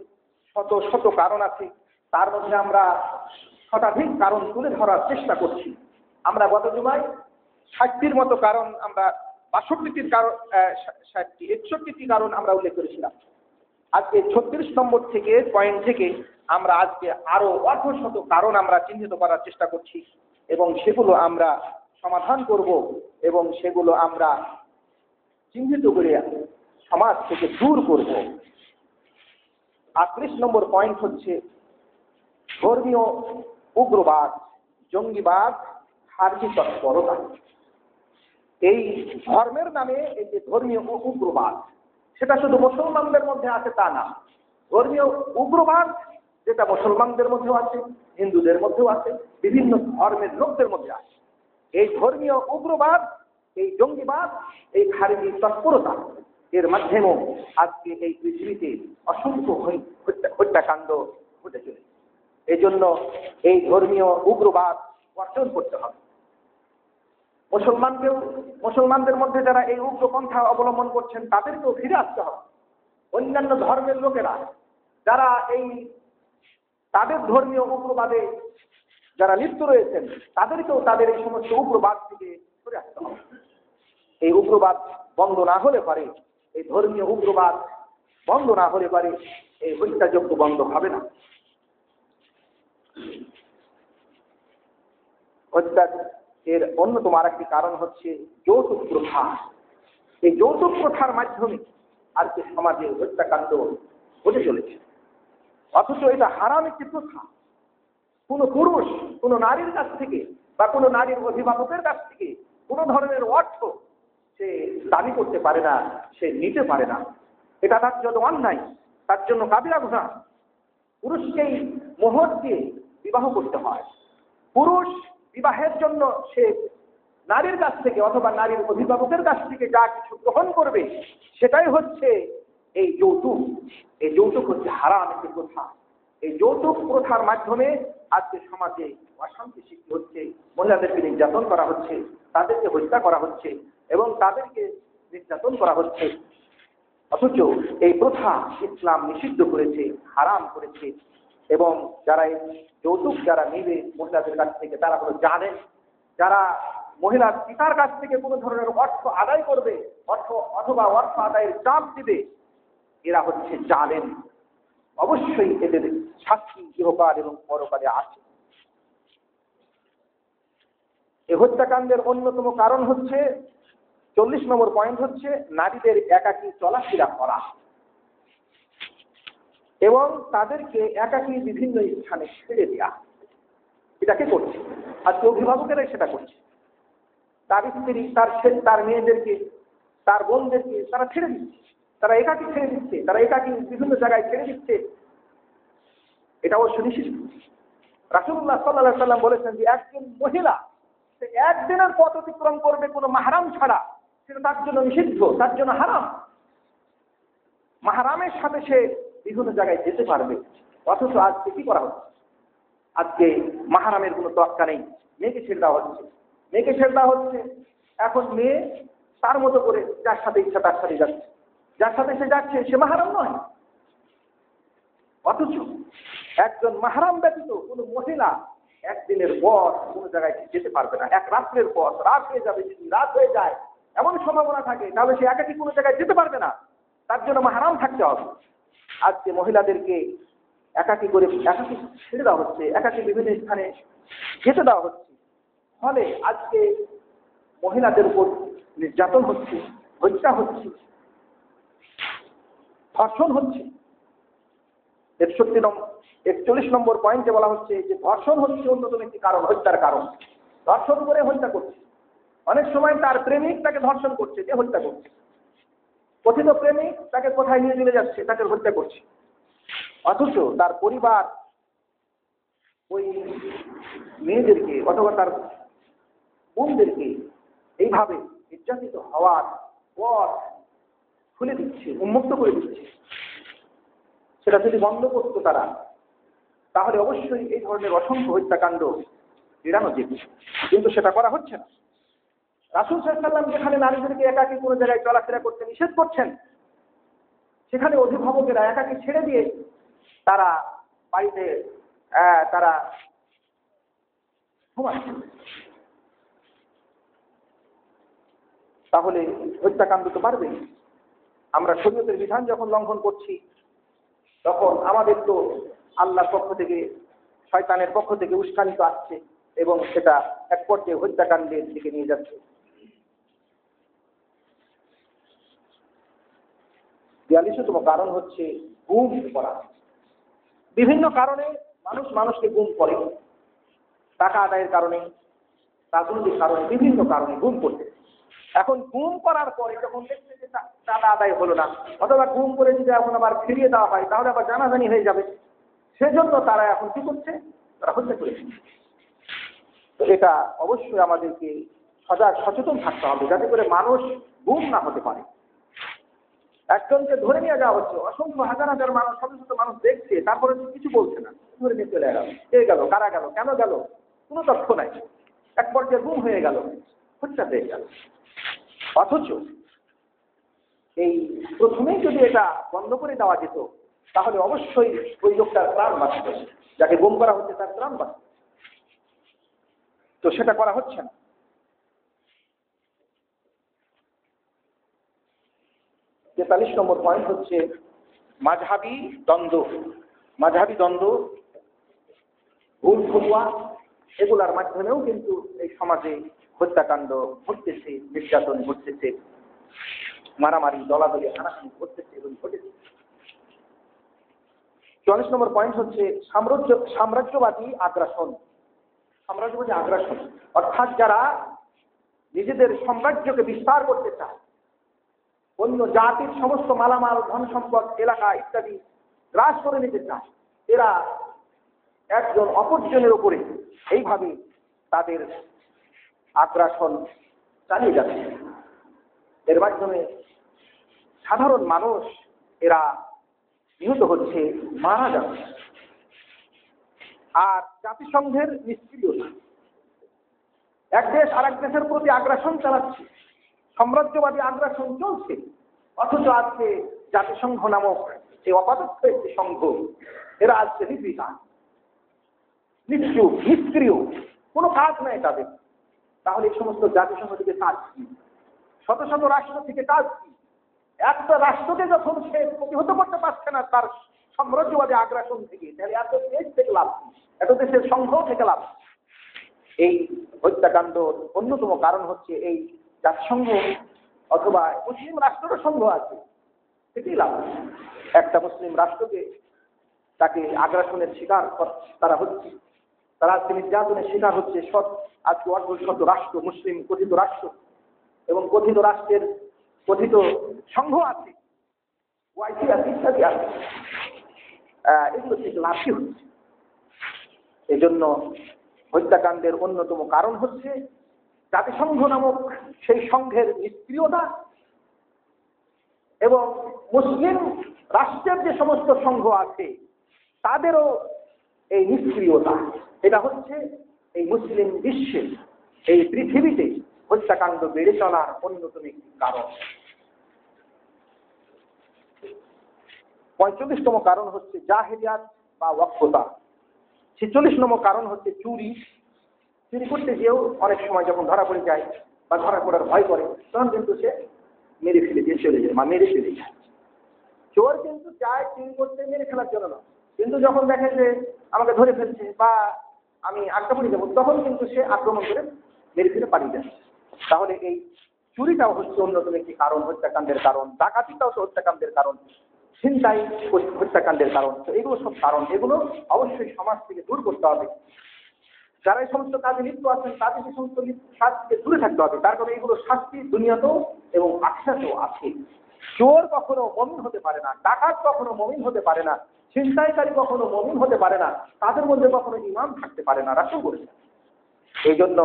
Speaker 1: শত শত কারণ আছে, তার মধ্যে আমরা শতাধিক কারণ তুলে ধরার চেষ্টা করছি। আমরা গত জুমায় 60টির মতো কারণ, আমরা 62টির কারণ, 61টি কারণ আমরা উল্লেখ করেছিলাম। আজকে 36 নম্বর পয়েন্ট থেকে আমরা আজকে আরো অর্ধশত কারণ আমরা চিহ্নিত করার চেষ্টা করছি এবং সেগুলো আমরা সমাধান করব এবং সেগুলো আমরা চিহ্নিত করে সমাজ থেকে দূর করব। 38 নম্বর পয়েন্ট হচ্ছে ধর্মীয় উগ্রবাদ, জঙ্গিবাদ, হার্জি তৎপরতা। এই ধর্মের নামে এই যে ধর্মীয় উগ্রবাদ, সেটা শুধু মুসলমানদের মধ্যে আছে তা না। ধর্মীয় উগ্রবাদ যেটা মুসলমানদের মধ্যেও আছে, হিন্দুদের মধ্যেও আছে, বিভিন্ন ধর্মের লোকদের মধ্যে আছে। এই ধর্মীয় উগ্রবাদ, এই জঙ্গিবাদ, এই খারিজি তৎপরতা, এর মাধ্যমেও আজকে এই পৃথিবীতে অসংখ্য হত্যাকাণ্ড ঘটে চলেছে। এই জন্য এই ধর্মীয় উগ্রবাদ বর্জন করতে হবে। মুসলমানদের মধ্যে যারা এই উগ্রপন্থা অবলম্বন করছেন তাদেরকেও ফিরে আসতে হবে। অন্যান্য ধর্মের লোকেরা যারা তাদের ধর্মীয় উগ্রবাদে যারা লিপ্ত রয়েছেন তাদেরকেও তাদের এই সমস্ত উগ্রবাদ থেকে সরে আসতে হবে। এই উগ্রবাদ বন্ধ না হলে পারে, এই ধর্মীয় উগ্রবাদ বন্ধ না হলে পারে এই হত্যাযজ্ঞ বন্ধ হবে না। এর অন্যতম আরেকটি কারণ হচ্ছে যৌতুক প্রথা। এই যৌতুক প্রথার মাধ্যমে আজকে সমাজে হত্যাকাণ্ড ঘটে চলেছে, অথচ এটা হারাম একটি প্রথা। কোনো পুরুষ কোনো নারীর কাছ থেকে বা কোনো নারীর অভিভাবকের কাছ থেকে কোনো ধরনের অর্থ সে দাবি করতে পারে না, সে নিতে পারে না। এটা তার জন্য অন্যায়, তার জন্য কাবিরা গুনাহ। পুরুষকেই মোহর দিয়ে বিবাহ করতে হয়। পুরুষ বিবাহের জন্য সে নারীর কাছ থেকে অথবা নারীর অভিভাবকের কাছ থেকে যা কিছু গ্রহণ করবে সেটাই হচ্ছে এই যৌতুক। এই যৌতুক হচ্ছে হারাম একটি প্রথা। এই যৌতুক প্রথার মাধ্যমে আজকে সমাজে অশান্তি সৃষ্টি হচ্ছে, মহিলাদেরকে নির্যাতন করা হচ্ছে, তাদেরকে হত্যা করা হচ্ছে এবং তাদেরকে নির্যাতন করা হচ্ছে। অথচ এই প্রথা ইসলাম নিষিদ্ধ করেছে, হারাম করেছে। এবং যারা এই যৌতুক যারা নিবে মহিলাদের কাছ থেকে তারা হলো জানেন। যারা মহিলার পিতার কাছ থেকে কোনো ধরনের অর্থ আদায় করবে, অথবা অর্থ আদায়ের চাপ দিবে, এরা হচ্ছে জানেন। অবশ্যই এদের শাস্তি ইহকাল এবং পরকালে আছে। এই হত্যাকাণ্ডের অন্যতম কারণ হচ্ছে 40 নম্বর পয়েন্ট হচ্ছে নারীদের একাকী চলাফেরা করা এবং তাদেরকে একাকী বিভিন্ন স্থানে ছেড়ে দেওয়া। এটাকে করছে আজকে অভিভাবকেরাই সেটা করছে। তার স্ত্রী তার মেয়েদেরকে, তার বোনদেরকে তারা ছেড়ে দিচ্ছে, তারা একাকী ছেড়ে দিচ্ছে, তারা একাকী বিভিন্ন জায়গায় ছেড়ে দিচ্ছে। এটা অবশ্য নিষিদ্ধ। রাসূলুল্লাহ সাল্লাল্লাহু আলাইহি ওয়াসাল্লাম বলেছেন যে একজন মহিলা সে একদিনের পথ অতিক্রম করবে কোনো মাহরাম ছাড়া, সেটা তার জন্য নিষিদ্ধ, তার জন্য হারাম। মাহরামের সাথে সে বিভিন্ন জায়গায় যেতে পারবে, অথচ আজকে কি করা হচ্ছে? আজকে মাহরামের কোনো তোয়াক্কা নেই, মেয়েকে ছেড়ে দেওয়া হচ্ছে, মেয়েকে ছেড়ে দেওয়া হচ্ছে। এখন মেয়ে তার মতো করে যার সাথে ইচ্ছা তার সাথে যাচ্ছে, যার সাথে সে যাচ্ছে সে মাহরাম নয়। অথচ একজন মাহরাম ব্যতীত কোনো মহিলা একদিনের পর কোনো জায়গায় যেতে পারবে না। এক রাত্রের পর রাত হয়ে যাবে, যদি রাত হয়ে যায় এমন সম্ভাবনা থাকে তাহলে সে একাকী কোনো জায়গায় যেতে পারবে না, তার জন্য মাহরাম থাকতে হবে। আজকে মহিলাদেরকে একাকী ছেড়ে দেওয়া হচ্ছে, একাকী বিভিন্ন স্থানে যেতে দেওয়া হচ্ছে। ফলে আজকে মহিলাদের উপর নির্যাতন হচ্ছে, হত্যা হচ্ছে, ধর্ষণ হচ্ছে। 41 নম্বর পয়েন্টে বলা হচ্ছে যে ধর্ষণ হচ্ছে অন্যতম একটি কারণ, হত্যার কারণ। ধর্ষণ করে হত্যা করছে। অনেক সময় তার প্রেমিক তাকে ধর্ষণ করছে, যে হত্যা করছে। কথিত প্রেমিক তাকে কোথায় নিয়ে চলে যাচ্ছে, তাকে হত্যা করছে। অথচ তার পরিবার ওই মেয়েদেরকে অথবা তার বোনদেরকে এইভাবে নির্যাতিত হওয়ার পর খুলে দিচ্ছে, উন্মুক্ত করে দিচ্ছে। সেটা যদি বন্ধ করতো তারা, তাহলে অবশ্যই এই ধরনের অসংখ্য হত্যাকাণ্ড এড়ানো যেত, কিন্তু সেটা করা হচ্ছে না। রাসূল সাল্লাল্লাহু আলাইহি ওয়াসাল্লাম যেখানে নারীদেরকে একাকী কোনো জায়গায় চলাফেরা করতে নিষেধ করছেন, সেখানে অভিভাবকেরা একাকী ছেড়ে দিয়ে তারা বাড়িতে তারা ঘুমাচ্ছে। তাহলে হত্যাকাণ্ড তো বাড়বেই। আমরা শরীয়তের বিধান যখন লঙ্ঘন করছি তখন আমাদের তো আল্লাহর পক্ষ থেকে, শয়তানের পক্ষ থেকে উস্কানিত আসছে এবং সেটা এক পর্যায়ে হত্যাকাণ্ডের দিকে নিয়ে যাচ্ছে। 42তম কারণ হচ্ছে গুম করা। বিভিন্ন কারণে মানুষকে গুম করে। টাকা আদায়ের কারণে, রাজনৈতিক কারণে, বিভিন্ন কারণে গুম করতে। এখন গুম করার পরে যখন দেখছে যে টাকা আদায় হলো না, অথবা গুম করে যদি এখন আবার ফিরিয়ে দেওয়া হয় তাহলে আবার জানাজানি হয়ে যাবে, সেজন্য তারা এখন কি করছে? তারা হত্যা করেছে। তো এটা অবশ্যই আমাদেরকে সচেতন থাকতে হবে, যাতে করে মানুষ গুম না হতে পারে। একজনকে ধরে নিয়ে যাওয়া হচ্ছে, অসংখ্য হাজার হাজার মানুষ, শত শত মানুষ দেখছে, তারপরে কিছু বলছে না, ধরে নিয়ে চলে গেল। কে গেল, কারা গেল, কেন গেল, কোনো তথ্য নাই। এক পর্যায়ে গুম হয়ে গেল, হত্যা হয়ে গেল। অথচ এই প্রথমেই যদি এটা বন্ধ করে দেওয়া যেত, তাহলে অবশ্যই ওই লোকটার প্রাণ বাঁচত, যাকে গুম করা হচ্ছে তার প্রাণ বাঁচত। তো সেটা করা হচ্ছে না। 43 নম্বর পয়েন্ট হচ্ছে মাযহাবী দ্বন্দ্ব। মাযহাবী দ্বন্দ্ব, ভুল ফুটুয়া, এগুলার মাধ্যমেও কিন্তু এই সমাজে হত্যাকাণ্ড ঘটতেছে, নির্যাতন ঘটতেছে, মারামারি, দলাদলি, হানাহানি ঘটতেছে এবং ঘটেছে। 44 নম্বর পয়েন্ট হচ্ছে সাম্রাজ্যবাদী আগ্রাসন। সাম্রাজ্যবাদী আগ্রাসন অর্থাৎ যারা নিজেদের সাম্রাজ্যকে বিস্তার করতে চায়, অন্য জাতির সমস্ত মালামাল, ধন সম্পদ, এলাকা ইত্যাদি গ্রাস করে নিতে চায়, এরা একজন অপরজনের উপরে এইভাবে তাদের আগ্রাসন চালিয়ে যাচ্ছে। এর মাধ্যমে সাধারণ মানুষ এরা নিহত হচ্ছে, মারা যাচ্ছে। আর জাতিসংঘের নিষ্ক্রিয়তা, এক দেশ আর এক দেশের প্রতি আগ্রাসন চালাচ্ছে, সাম্রাজ্যবাদী আগ্রাসন চলছে, অথচ আজকে জাতিসংঘ নামক যে অপদার্থ একটি সংঘ, এরা আজকে নির্বিকার, নিষ্ক্রিয়, কোনো কাজ নাই তাদের। তাহলে এই সমস্ত জাতিসংঘ থেকে কাজ কি? শত শত রাষ্ট্র থেকে কাজ কি? একটা রাষ্ট্রকে যখন সে প্রতিহত করতে পারছে না তার সাম্রাজ্যবাদী আগ্রাসন থেকে, তাহলে এত দেশ থেকে লাভ কি? এত দেশের সংঘ থেকে লাভ। এই হত্যাকাণ্ড অন্যতম কারণ হচ্ছে এই জাতিসংঘ অথবা মুসলিম রাষ্ট্রের সংঘ আছে, সেটাই লাভ। একটা মুসলিম রাষ্ট্রকে তাকে আগ্রাসনের শিকার তারা হচ্ছে, তারা আজকে নির্যাতনের শিকার হচ্ছে। আজকে শত রাষ্ট্র, মুসলিম কথিত রাষ্ট্র এবং কথিত রাষ্ট্রের কথিত সংঘ আছে, ওআইসি আছে, ইত্যাদি আছে, এগুলো থেকে লাভই হচ্ছে। এই জন্য হত্যাকাণ্ডের অন্যতম কারণ হচ্ছে জাতিসংঘ নামক সেই সংঘের নিষ্ক্রিয়তা এবং মুসলিম রাষ্ট্রের যে সমস্ত সংঘ আছে তাদেরও এই নিষ্ক্রিয়তা। এটা হচ্ছে এই মুসলিম বিশ্বে, এই পৃথিবীতে হত্যাকাণ্ড বেড়ে চলার অন্যতম একটি কারণ। 45তম কারণ হচ্ছে জাহেলিয়াত বা ওয়াক্ফতা। 46 নম্বর কারণ হচ্ছে চুরি। চুরি করতে গিয়েও অনেক সময় যখন ধরা পড়ে যায় বা ধরা পড়ার ভয় করে, তখন কিন্তু সে মেরে ফেলে দিয়ে চলে যায় বা মেরে ফেলে যায়। চোর কিন্তু চায় চুরি করতে মেরে ফেলার জন্য না, কিন্তু যখন দেখে যে আমাকে ধরে ফেলছে বা আমি আটকা পড়ে যাবো, তখন কিন্তু সে আক্রমণ করে মেরে ফেলে পালিয়ে যাচ্ছে। তাহলে এই চুরিটাও হচ্ছে অন্যতম একটি কারণ, হত্যাকাণ্ডের কারণ। ডাকাতিটাও তো হত্যাকাণ্ডের কারণ, ছিনতাই হত্যাকাণ্ডের কারণ। তো এগুলো সব কারণ, এগুলো অবশ্যই সমাজ থেকে দূর করতে হবে। যারা এই সমস্ত কাজে লিপ্ত আছেন তাদের এই সমস্ত কাজ থেকে দূরে থাকতে হবে। তার কারণে এগুলো শাস্তি দুনিয়াতেও এবং আখিরাতেও আছে। চোর কখনো মুমিন হতে পারে না, ডাকাত কখনো মুমিন হতে পারে না, ছিনতাইকারী কখনো মুমিন হতে পারে না, তাদের মধ্যে কখনো ঈমান থাকতে পারে না, রাসূল বলেছেন। এই জন্য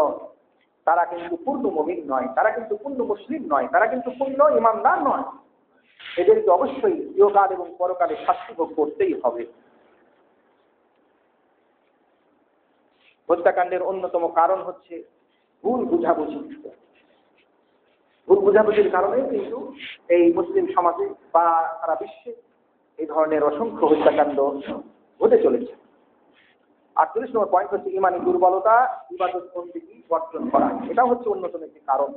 Speaker 1: তারা কিন্তু পূর্ণ মুমিন নয়, তারা কিন্তু পূর্ণ মুসলিম নয়, তারা কিন্তু পূর্ণ ঈমানদার নয়। এদেরকে অবশ্যই ইহকাল এবং পরকালে শাস্তি ভোগ করতেই হবে। হত্যাকাণ্ডের অন্যতম কারণ হচ্ছে ভুল বুঝাবুঝি। ভুল বুঝাবুঝির কারণে কিন্তু এই মুসলিম সমাজে বা সারা বিশ্বে এই ধরনের অসংখ্য হত্যাকাণ্ড হতে চলেছে। 48 নম্বর পয়েন্ট হচ্ছে ইমানি দুর্বলতা, ইবাদত বন্দেগী বর্জন করা। এটাও হচ্ছে অন্যতম একটি কারণ।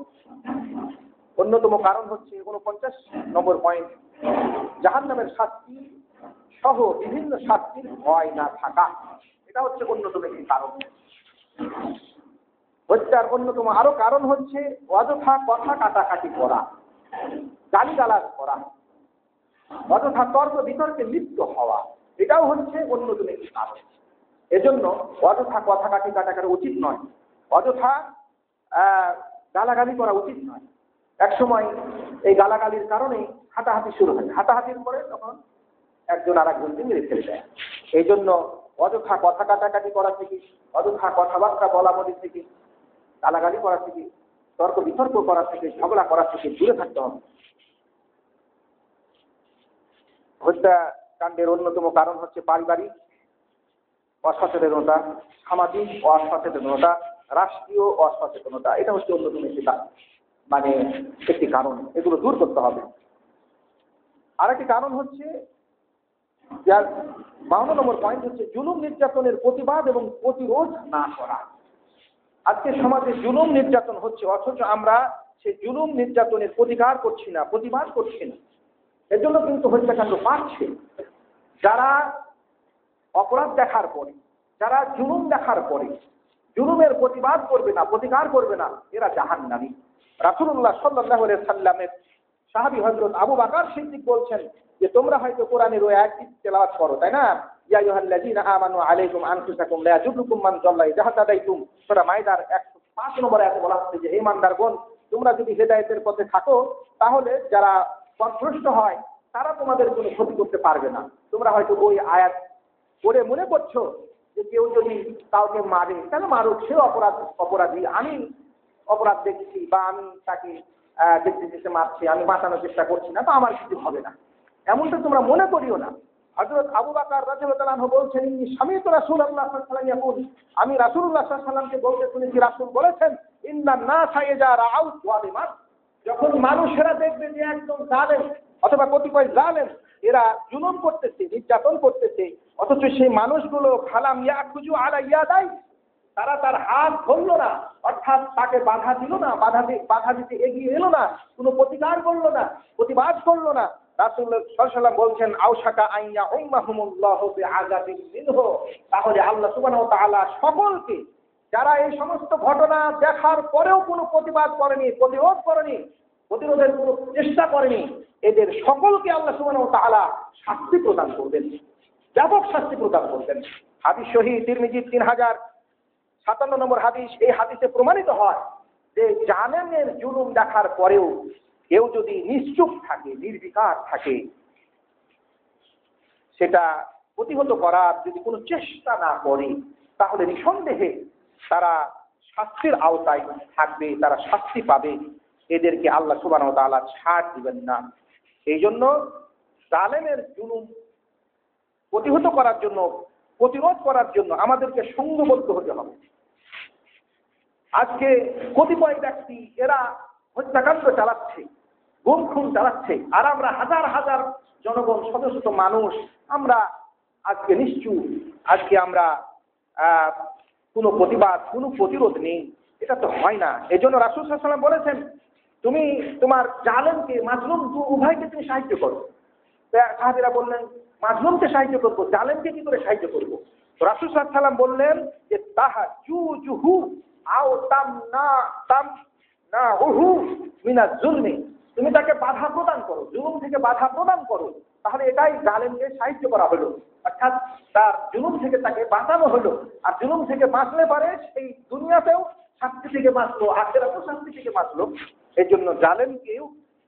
Speaker 1: অন্যতম কারণ হচ্ছে 49 নম্বর পয়েন্ট, জাহান্নামের শাস্তি সহ বিভিন্ন শাস্তির ভয় না থাকা। এটা হচ্ছে অন্যতম একটি কারণ। হত্যার অন্যতম আরো কারণ হচ্ছে অযথা কথা কাটাকাটি করা, গালিগালাজ করা, অযথা তর্ক বিতর্কে লিপ্ত হওয়া। এটাও হচ্ছে অন্যতম একটি কারণ। এজন্য অযথা কথা কাটাকাটি উচিত নয়, অযথা গালাগালি করা উচিত নয়। একসময় এই গালাগালির কারণে হাতাহাতি শুরু হয়, হাতাহাতির পরে তখন একজন আর একজনকে মেরে ফেলে দেয়। এই জন্য অযথা কথা কাটাকাটি করা থেকে, অযথা কথাবার্তা বলা বলি থেকে, গালাগালি করা থেকে, তর্ক বিতর্ক করা থেকে, ঝগড়া করা থেকে দূরে থাকতে হবে। হত্যাকাণ্ডের অন্যতম কারণ হচ্ছে পারিবারিক অসচেতনতা, সামাজিক অসচেতনতা, রাষ্ট্রীয় অসচেতনতা। এটা হচ্ছে অন্যতম একটি কারণ। এগুলো দূর করতে হবে। আরেকটি কারণ হচ্ছে, যার 52 নম্বর পয়েন্ট হচ্ছে জুলুম নির্যাতনের প্রতিবাদ এবং প্রতিরোধ না করা। আজকে সমাজে জুলুম নির্যাতন হচ্ছে, অথচ আমরা সেই জুলুম নির্যাতনের প্রতিকার করছি না, প্রতিবাদ করছি না। এজন্য কিন্তু হত্যাকাণ্ড বাড়ছে। যারা অপরাধ দেখার পরে, যারা জুলুম দেখার পরে জুলুমের প্রতিবাদ করবে না, প্রতিকার করবে না, এরা জাহান্নামী। রাসূলুল্লাহ সাল্লাল্লাহু আলাইহি সাল্লামের সাহাবী হযরত আবু বকর সিদ্দিক বলছেন যে তোমরা হয়তো কোরআনের ওই আয়াতটি তেলাওয়াত করো, তাই না? ইয়া আইয়ুহাল্লাযীনা আমানু আলাইকুম আনফুসাকুম লা ইয়াজুররুকুম মান যাল্লা ইযা হাদাইতুম। সূরা মাইদার 105 নম্বর আয়াতে বলা হচ্ছে যে হে ইমানদারগণ, তোমরা যদি হেদায়েতের পথে থাকো তাহলে যারা পথভ্রষ্ট হয় তারা তোমাদের কোনো ক্ষতি করতে পারবে না। তোমরা হয়তো ওই আয়াত পড়ে মনে করছো যে কেউ যদি কাউকে মারে তাহলে মারুক, সে অপরাধী, আমি অপরাধ দেখছি বা আমি তাকে দেখতে মারছি, আমি বাঁচানোর চেষ্টা করছি না, তো আমার কিছু হবে না, এমনটা তোমরা মনে করিও না। হযরত আবু বকর রাদিয়াল্লাহু আনহু বলছেন, ইন্নী সামি'তু রাসূলুল্লাহ সাল্লাল্লাহু আলাইহি ওয়াসাল্লাম ইয়াকুল, আমি রাসূলুল্লাহ সাল্লাল্লাহু আলাইহি ওয়াসাল্লামকে বলতে শুনেছি, রাসূল বলেছেন, ইন্নান নাসা ইযা রাআউ যালিমান, যখন মানুষেরা দেখবে যে একদম জালেম অথবা কতিপয় জালেম এরা জুলুম করতেছে, নির্যাতন করতেছে, অথচ সেই মানুষগুলো ফালাম ইয়াখুজু আলা ইয়াদাই, তারা তার হাত ধরলো না, অর্থাৎ তাকে বাধা দিল না, বাধা দিতে এগিয়ে এলো না, কোনো প্রতিকার করলো না, প্রতিবাদ করলো না। রাসূলুল্লাহ সাল্লাল্লাহু আলাইহি ওয়াসাল্লাম বলছেন, আওশাকা আইয়া উম্মাহুমুল্লাহু বিআযাবিন মিনহু, তাহলে আল্লাহ সুবহানাহু ওয়া তাআলা সকলকে, যারা এই সমস্ত ঘটনা দেখার পরেও কোনো প্রতিবাদ করেনি, প্রতিরোধ করেনি, প্রতিরোধের কোনো চেষ্টা করেনি, এদের সকলকে আল্লাহ সুবহানাহু ওয়া তাআলা শাস্তি প্রদান করবেন, ব্যাপক শাস্তি প্রদান করবেন। হাদিস সহিহ তিরমিজি 3057 নম্বর হাদিস। এই হাদিসে প্রমাণিত হয় যে জালেমের জুলুম দেখার পরেও কেউ যদি নিশ্চুপ থাকে, নির্বিকার থাকে, সেটা প্রতিহত করার যদি কোনো চেষ্টা না করে, তাহলে নিঃসন্দেহে তারা শাস্তির আওতায় থাকবে, তারা শাস্তি পাবে, এদেরকে আল্লাহ সুবহানাহু ওয়া তাআলা ছাড় দিবেন না। এই জন্য জালেমের জুলুম প্রতিহত করার জন্য, প্রতিরোধ করার জন্য আমাদেরকে সংঘবদ্ধ হতে হবে। আজকে কতিপয় ব্যক্তি এরা হত্যাকাণ্ড চালাচ্ছে, গুম খুন চালাচ্ছে, আর আমরা হাজার হাজার জনগণ, শত শত মানুষ আমরা আজকে নিশ্চুপ, আজকে আমরা কোনো প্রতিবাদ, কোনো প্রতিরোধ নেই। এটা তো হয় না। এই জন্য রাসূল সাল্লাল্লাহু আলাইহি ওয়াসাল্লাম বলেছেন, তুমি তোমার জালেমকে, মাজলুম উভয়কে তুমি সাহায্য করো। সাহাবীরা বললেন, মাজলুমকে সাহায্য করবো, জালেমকে কি করে সাহায্য করবো? রাসূল সাল্লাল্লাহু আলাইহি ওয়াসাল্লাম বললেন যে তাহাজুজুহু আও তামনাউহু মিনাজ জুলমি, তুমি তাকে বাধা প্রদান করো, জুলুম থেকে বাধা প্রদান করো, তাহলে এটাই জালেমকে সাহায্য করা হলো, অর্থাৎ তার জুলুম থেকে তাকে বাঁচানো হলো। আর জুলুম থেকে বাঁচলে পারে সেই দুনিয়াতেও শাস্তি থেকে বাঁচলো, আখিরাতেও শাস্তি থেকে বাঁচলো। এই জন্য জালেমকেও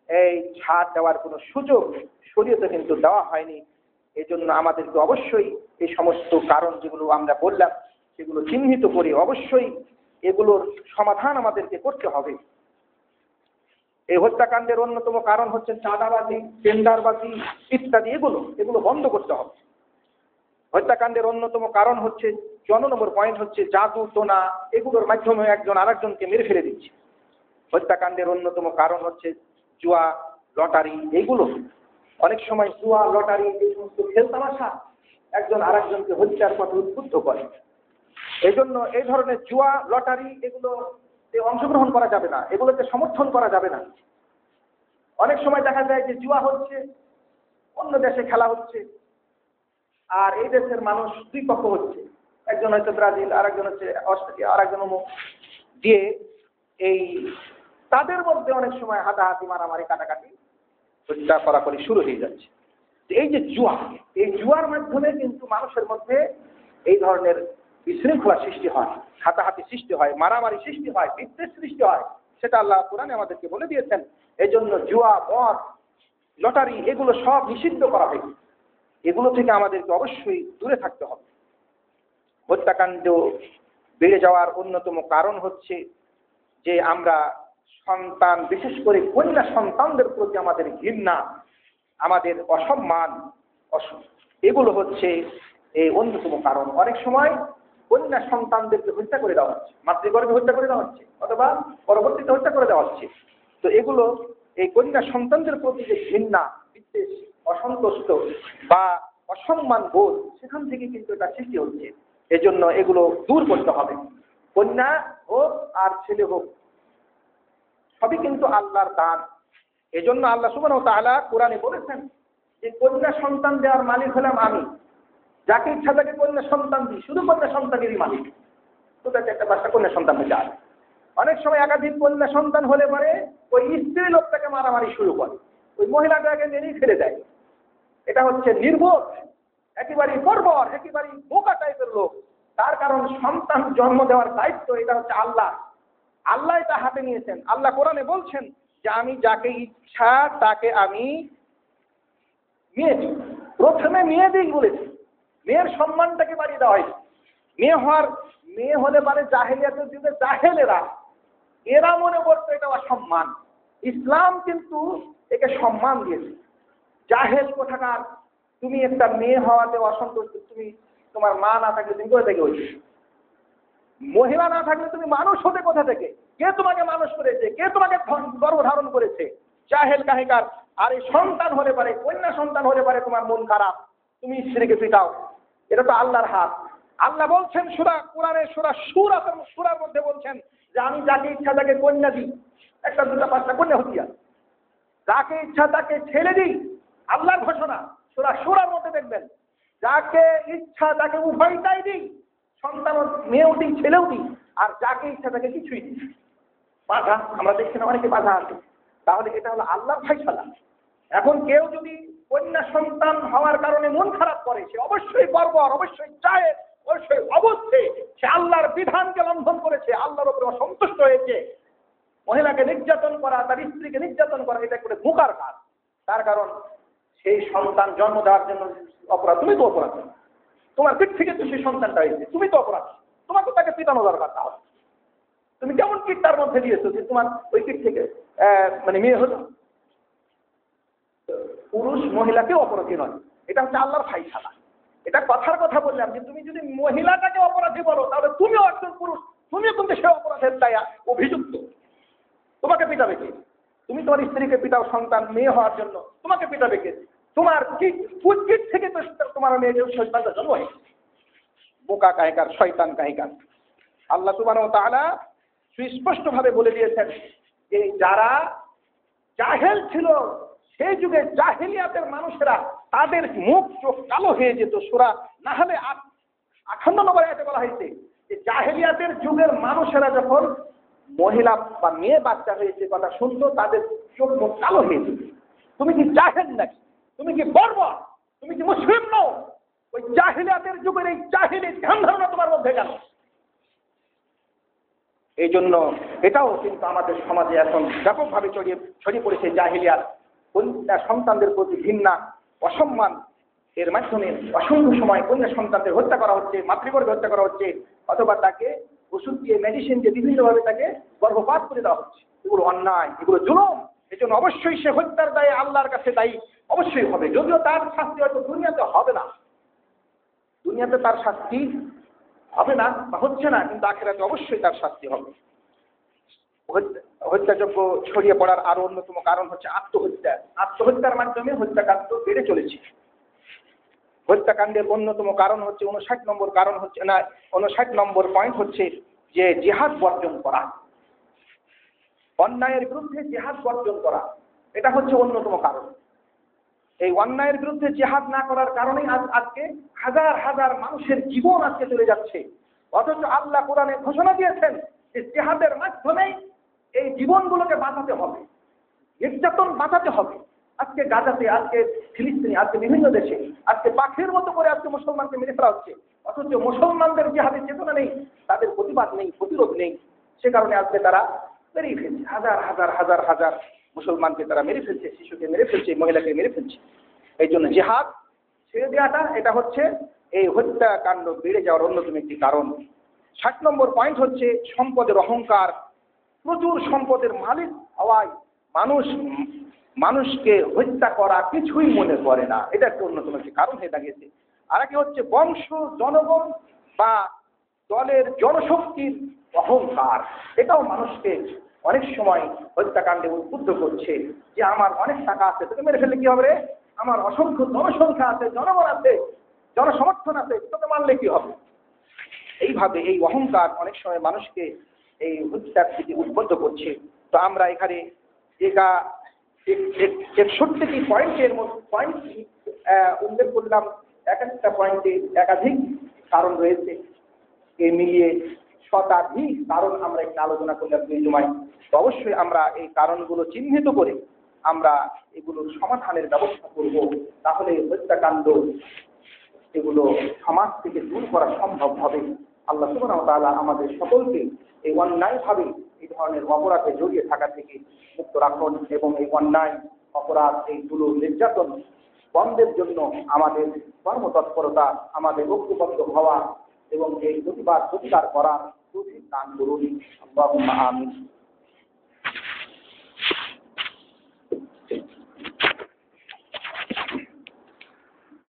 Speaker 1: এই ছাড় দেওয়ার কোনো সুযোগ শরীয়তে কিন্তু দেওয়া হয়নি। এই জন্য আমাদেরকে অবশ্যই এই সমস্ত কারণ যেগুলো আমরা বললাম সেগুলো চিহ্নিত করে অবশ্যই এগুলোর সমাধান আমাদেরকে করতে হবে। এই হত্যাকাণ্ডের অন্যতম কারণ হচ্ছে চাঁদাবাজি, টেন্ডারবাজি ইত্যাদি, এগুলো বন্ধ করতে হবে। হত্যাকাণ্ডের অন্যতম কারণ হচ্ছে 14 নম্বর পয়েন্ট হচ্ছে জাদু টোনা, এগুলোর মাধ্যমে একজন আরেকজনকে মেরে ফেলে দিচ্ছে। হত্যাকাণ্ডের অন্যতম কারণ হচ্ছে জুয়া, লটারি, এগুলো অনেক সময় জুয়া, লটারি, এই সমস্ত খেলতামাশা একজন আরেকজনকে হত্যার পথে উদ্বুদ্ধ করে। এই জন্য এই ধরনের জুয়া, লটারি এগুলোতে অংশগ্রহণ করা যাবে না, এগুলোকে সমর্থন করা যাবে না। অনেক সময় দেখা যায় যে জুয়া হচ্ছে, অন্য দেশে খেলা হচ্ছে, আর এই দেশের মানুষ দুই পক্ষ হচ্ছে, একজন হচ্ছে ব্রাজিল, আরেকজন হচ্ছে অস্ট্রেলিয়া, আরেকজন অমুক দিয়ে এই তাদের মধ্যে অনেক সময় হাতাহাতি, মারামারি, কাটাকাটি, হত্যা করাকরি শুরু হয়ে যাচ্ছে। এই যে জুয়া, এই জুয়ার মাধ্যমে কিন্তু মানুষের মধ্যে এই ধরনের বিশৃঙ্খলা সৃষ্টি হয়, হাতাহাতি সৃষ্টি হয়, মারামারি সৃষ্টি হয়, বিদ্বেষ সৃষ্টি হয়, সেটা আল্লাহ কোরআনে আমাদেরকে বলে দিয়েছেন। এই জন্য জুয়া, মদ, লটারি এগুলো সব নিষিদ্ধ করা হয়েছে। এগুলো থেকে আমাদেরকে অবশ্যই দূরে থাকতে হবে। হত্যাকাণ্ড বেড়ে যাওয়ার অন্যতম কারণ হচ্ছে যে আমরা সন্তান, বিশেষ করে কন্যা সন্তানদের প্রতি আমাদের ঘৃণা, আমাদের অসম্মান, এগুলো হচ্ছে এই অন্যতম কারণ। অনেক সময় কন্যা সন্তানদেরকে হত্যা করে দেওয়া হচ্ছে, মাতৃগর্ভে হত্যা করে দেওয়া হচ্ছে, অথবা পরবর্তীতে হত্যা করে দেওয়া হচ্ছে। তো এগুলো এই কন্যা সন্তানদের প্রতি যে ঘৃণা, বিদ্বেষ, অসন্তুষ্ট বা অসম্মান বোধ, সেখান থেকে কিন্তু এটা সৃষ্টি হচ্ছে। এজন্য এগুলো দূর করতে হবে। কন্যা হোক আর ছেলে হোক, সবই কিন্তু আল্লাহর দান। এজন্য আল্লাহ সুবহানাহু ওয়া তাআলা কোরআনে বলেছেন যে কন্যা সন্তান দেওয়ার মালিক হলাম আমি, যাকে ইচ্ছা তাকে কন্যা সন্তান দিই, শুধু কন্যা সন্তানেরই মালিক। তো তাকে একটা বাচ্চা কন্যা সন্তান হয়ে যায়। অনেক সময় একাধিক কন্যা সন্তান হলে পরে ওই স্ত্রী লোকটাকে মারামারি শুরু করে, ওই মহিলাটাকে মেরেই ফেলে দেয়। এটা হচ্ছে নির্বোধ, একেবারেই বর্বর, একেবারেই বোকা টাইপের লোক। তার কারণ সন্তান জন্ম দেওয়ার দায়িত্ব এটা হচ্ছে আল্লাহ। আল্লাহ এটা হাতে নিয়েছেন। আল্লাহ কোরআনে বলছেন যে আমি যাকে ইচ্ছা তাকে আমি মেয়ে দিই। প্রথমে মেয়ে দিই বলেছি, মেয়ের সম্মানটাকে বাড়িয়ে দেওয়া হয়েছে। মেয়ে হলে পারে জাহেলিয়াতের যুগে জাহেলেরা এরা মনে করতো এটা অসম্মান। ইসলাম কিন্তু একে সম্মান দিয়েছে। জাহেল কোথাকার, তুমি একটা মেয়ে হওয়াতে অসন্তুষ্ট, তুমি তোমার মা না থাকলে তুমি কোথা থেকে হয়েছে? মহিলা না থাকলে তুমি মানুষ হতে কোথা থেকে? কে তোমাকে মানুষ করেছে? কে তোমাকে গর্ভধারণ করেছে? জাহেল কাহিকার। আর এই সন্তান হলে পারে, কন্যা সন্তান হলে পারে তোমার মন খারাপ, তুমি স্ত্রীকে পিটাও। এটা তো আল্লাহর হাত। আল্লাহ বলছেন কোরআনের সূরার মধ্যে বলছেন যে আমি যাকে ইচ্ছা তাকে কন্যা দিই, একটা দুটা পাঁচটা কন্যা হতিয়া, যাকে ইচ্ছা তাকে ছেলে দিই। আল্লাহর ঘোষণা সূরার মধ্যে দেখবেন, যাকে ইচ্ছা তাকে উভয়টাই দিই, সন্তান মেয়েও দিই ছেলেও দিই, আর যাকে ইচ্ছা তাকে কিছুই দিই। বাধা আমরা দেখছি না, অনেকে বাধা আছে। তাহলে এটা হলো আল্লাহর ফায়সালা। এখন কেউ যদি কন্যা সন্তান হওয়ার কারণে মন খারাপ করে, সে অবশ্যই বর্বর, অবশ্যই চায়, অবশ্যই অবশ্যই সে আল্লাহর বিধানকে লঙ্ঘন করেছে, আল্লাহর উপরে অসন্তুষ্ট হয়েছে। মহিলাকে নির্যাতন করা, তার স্ত্রীকে নির্যাতন করা, এটা করে মুখার কাজ। তার কারণ সেই সন্তান জন্ম দেওয়ার জন্য অপরাধ, তুমি তো অপরাধ। তোমার দিক থেকে তো সেই সন্তানটা হয়েছে, তুমি তো অপরাধ। তোমাকে তাকে পিটানো দরকার। তাহলে তুমি কেমন কিট তার মধ্যে দিয়েছো যে তোমার ওই দিক থেকে মানে মেয়ে হলো? পুরুষ মহিলাকেও অপরাধী নয়, এটা হচ্ছে আল্লাহর ফায়সালা। এটা কথার কথা বললাম যে তুমি যদি মহিলাটাকে অপরাধী বলো, তাহলে তুমিও একজন পুরুষ, তুমিও কিন্তু সে অপরাধের দায়ে অভিযুক্ত। তোমাকে পিটাবে কে? তুমি তোমার স্ত্রীকে পিটাও সন্তান মেয়ে হওয়ার জন্য, তোমাকে পিটাবে কে? তোমার কিট থেকে তো তোমার মেয়ে সন্তানটা জন্ম হয়েছে। বোকা কাহিকার, শয়তান কাহিকার। আল্লাহ সুবহানাহু ওয়া তাআলা সুস্পষ্ট ভাবে বলে দিয়েছেন যে যারা জাহেল ছিল সেই যুগে, জাহেলিয়াতের মানুষেরা, তাদের মুখ চোখ কালো হয়ে যেত। সূরা নাহলে 58 নম্বর আয়াতে বলা হয়েছে যে জাহেলিয়াতের যুগের মানুষেরা যখন মহিলা বা মেয়ে বাচ্চা হয়েছে কথা শুনতো, তাদের চোখ মুখ কালো হয়ে যেত। তুমি কি জাহেল নাকি? তুমি কি বর্বর? তুমি কি মুসলিম নও? ওই জাহেলিয়াতের যুগের এই জাহেলি ধ্যান ধারণা তোমার মধ্যে কেন? এই জন্য এটাও কিন্তু আমাদের সমাজে এখন ব্যাপকভাবে ছড়িয়ে পড়েছে। জাহেলিয়াত, কন্যা সন্তানদের প্রতি ঘৃণা, অসম্মান, এর মাধ্যমে অসংখ্য সময় কন্যা সন্তানদের হত্যা করা হচ্ছে, মাতৃগর্ভে হত্যা করা হচ্ছে, অথবা তাকে ওষুধ দিয়ে, মেডিসিন দিয়ে বিভিন্নভাবে তাকে গর্ভপাত করে দেওয়া হচ্ছে। এগুলো অন্যায়, এগুলো জুলুম। এই জন্য অবশ্যই সে হত্যার দায়ে আল্লাহর কাছে দায়ী অবশ্যই হবে। যদিও তার শাস্তি হয়তো দুনিয়াতে হবে না, দুনিয়াতে তার শাস্তি হবে না বা হচ্ছে না, কিন্তু আখিরাতে অবশ্যই তার শাস্তি হবে। হত্যাযোগ্য ছড়িয়ে পড়ার আরো অন্যতম কারণ হচ্ছে আত্মহত্যা। আত্মহত্যার মাধ্যমে হত্যাকাণ্ড বেড়ে চলেছে। হত্যাকাণ্ডের অন্যতম কারণ হচ্ছে 59 নম্বর কারণ হচ্ছে না, 59 নম্বর পয়েন্ট হচ্ছে যে জিহাদ বর্জন করা, অন্যায়ের বিরুদ্ধে জিহাদ বর্জন করা। এটা হচ্ছে অন্যতম কারণ। এই অন্যায়ের বিরুদ্ধে জিহাদ না করার কারণেই আজকে হাজার হাজার মানুষের জীবন আজকে চলে যাচ্ছে। অথচ আল্লাহ কোরআনে ঘোষণা দিয়েছেন যে জিহাদের মাধ্যমেই এই জীবনগুলোকে বাঁচাতে হবে, নির্যাতন বাঁচাতে হবে। আজকে গাজাতে, আজকে ফিলিস্তিনে, আজকে বিভিন্ন দেশে আজকে পাখির মতো করে আজকে মুসলমানকে মেরে ফেলা হচ্ছে। অথচ মুসলমানদের জিহাদের চেতনা নেই, তাদের প্রতিবাদ নেই, প্রতিরোধ নেই। সে কারণে আজকে তারা মেরেই ফেলছে, হাজার হাজার হাজার হাজার মুসলমানকে তারা মেরে ফেলছে, শিশুকে মেরে ফেলছে, মহিলাকে মেরে ফেলছে। এই জন্য জিহাদ ছেড়ে দেওয়াটা এটা হচ্ছে এই হত্যাকাণ্ড বেড়ে যাওয়ার অন্যতম একটি কারণ। 60 নম্বর পয়েন্ট হচ্ছে সম্পদের অহংকার। প্রচুর সম্পদের মালিক হওয়ায় মানুষ মানুষকে হত্যা করা কিছুই মনে করে না, এটা একটা অন্যতম একটি কারণ হয়ে দাঁড়িয়েছে। আর একটি হচ্ছে বংশ, জনগণ বা দলের জনশক্তির অহংকার, এটাও মানুষকে অনেক সময় হত্যাকাণ্ডে উদ্বুদ্ধ করছে যে আমার অনেক টাকা আছে, তোকে মেরে ফেললে কি হবে রে, আমার অসংখ্য জনসংখ্যা আছে, জনগণ আছে, জনসমর্থন আছে, তোকে মারলে কি হবে। এইভাবে এই অহংকার অনেক সময় মানুষকে এই হত্যার দিকে উদ্বুদ্ধ করছে। তো আমরা এখানে 61টি পয়েন্টের মধ্যে পয়েন্ট উল্লেখ করলাম, এক একটা পয়েন্টে একাধিক কারণ রয়েছে, এ মিলিয়ে শতাধিক কারণ আমরা এখানে আলোচনা করলাম এই জুমায়। তো অবশ্যই আমরা এই কারণগুলো চিহ্নিত করে আমরা এগুলোর সমাধানের ব্যবস্থা করব, তাহলে হত্যাকাণ্ড এগুলো সমাজ থেকে দূর করা সম্ভব হবে। আল্লাহ সুবহানাহু ওয়া তাআলা আমাদের সকলকে এই অন্যায়ভাবে এই ধরনের অপরাধে জড়িয়ে থাকা থেকে মুক্ত রাখুন এবং এই অন্যায় অপরাধ এইগুলো নির্যাতন বন্ধের জন্য আমাদের কর্মতৎপরতা, আমাদের ঐক্যবদ্ধ হওয়া এবং এই প্রতিবাদ প্রতিকার করার তৌফিক দান করুন। আল্লাহুম্মা আমিন।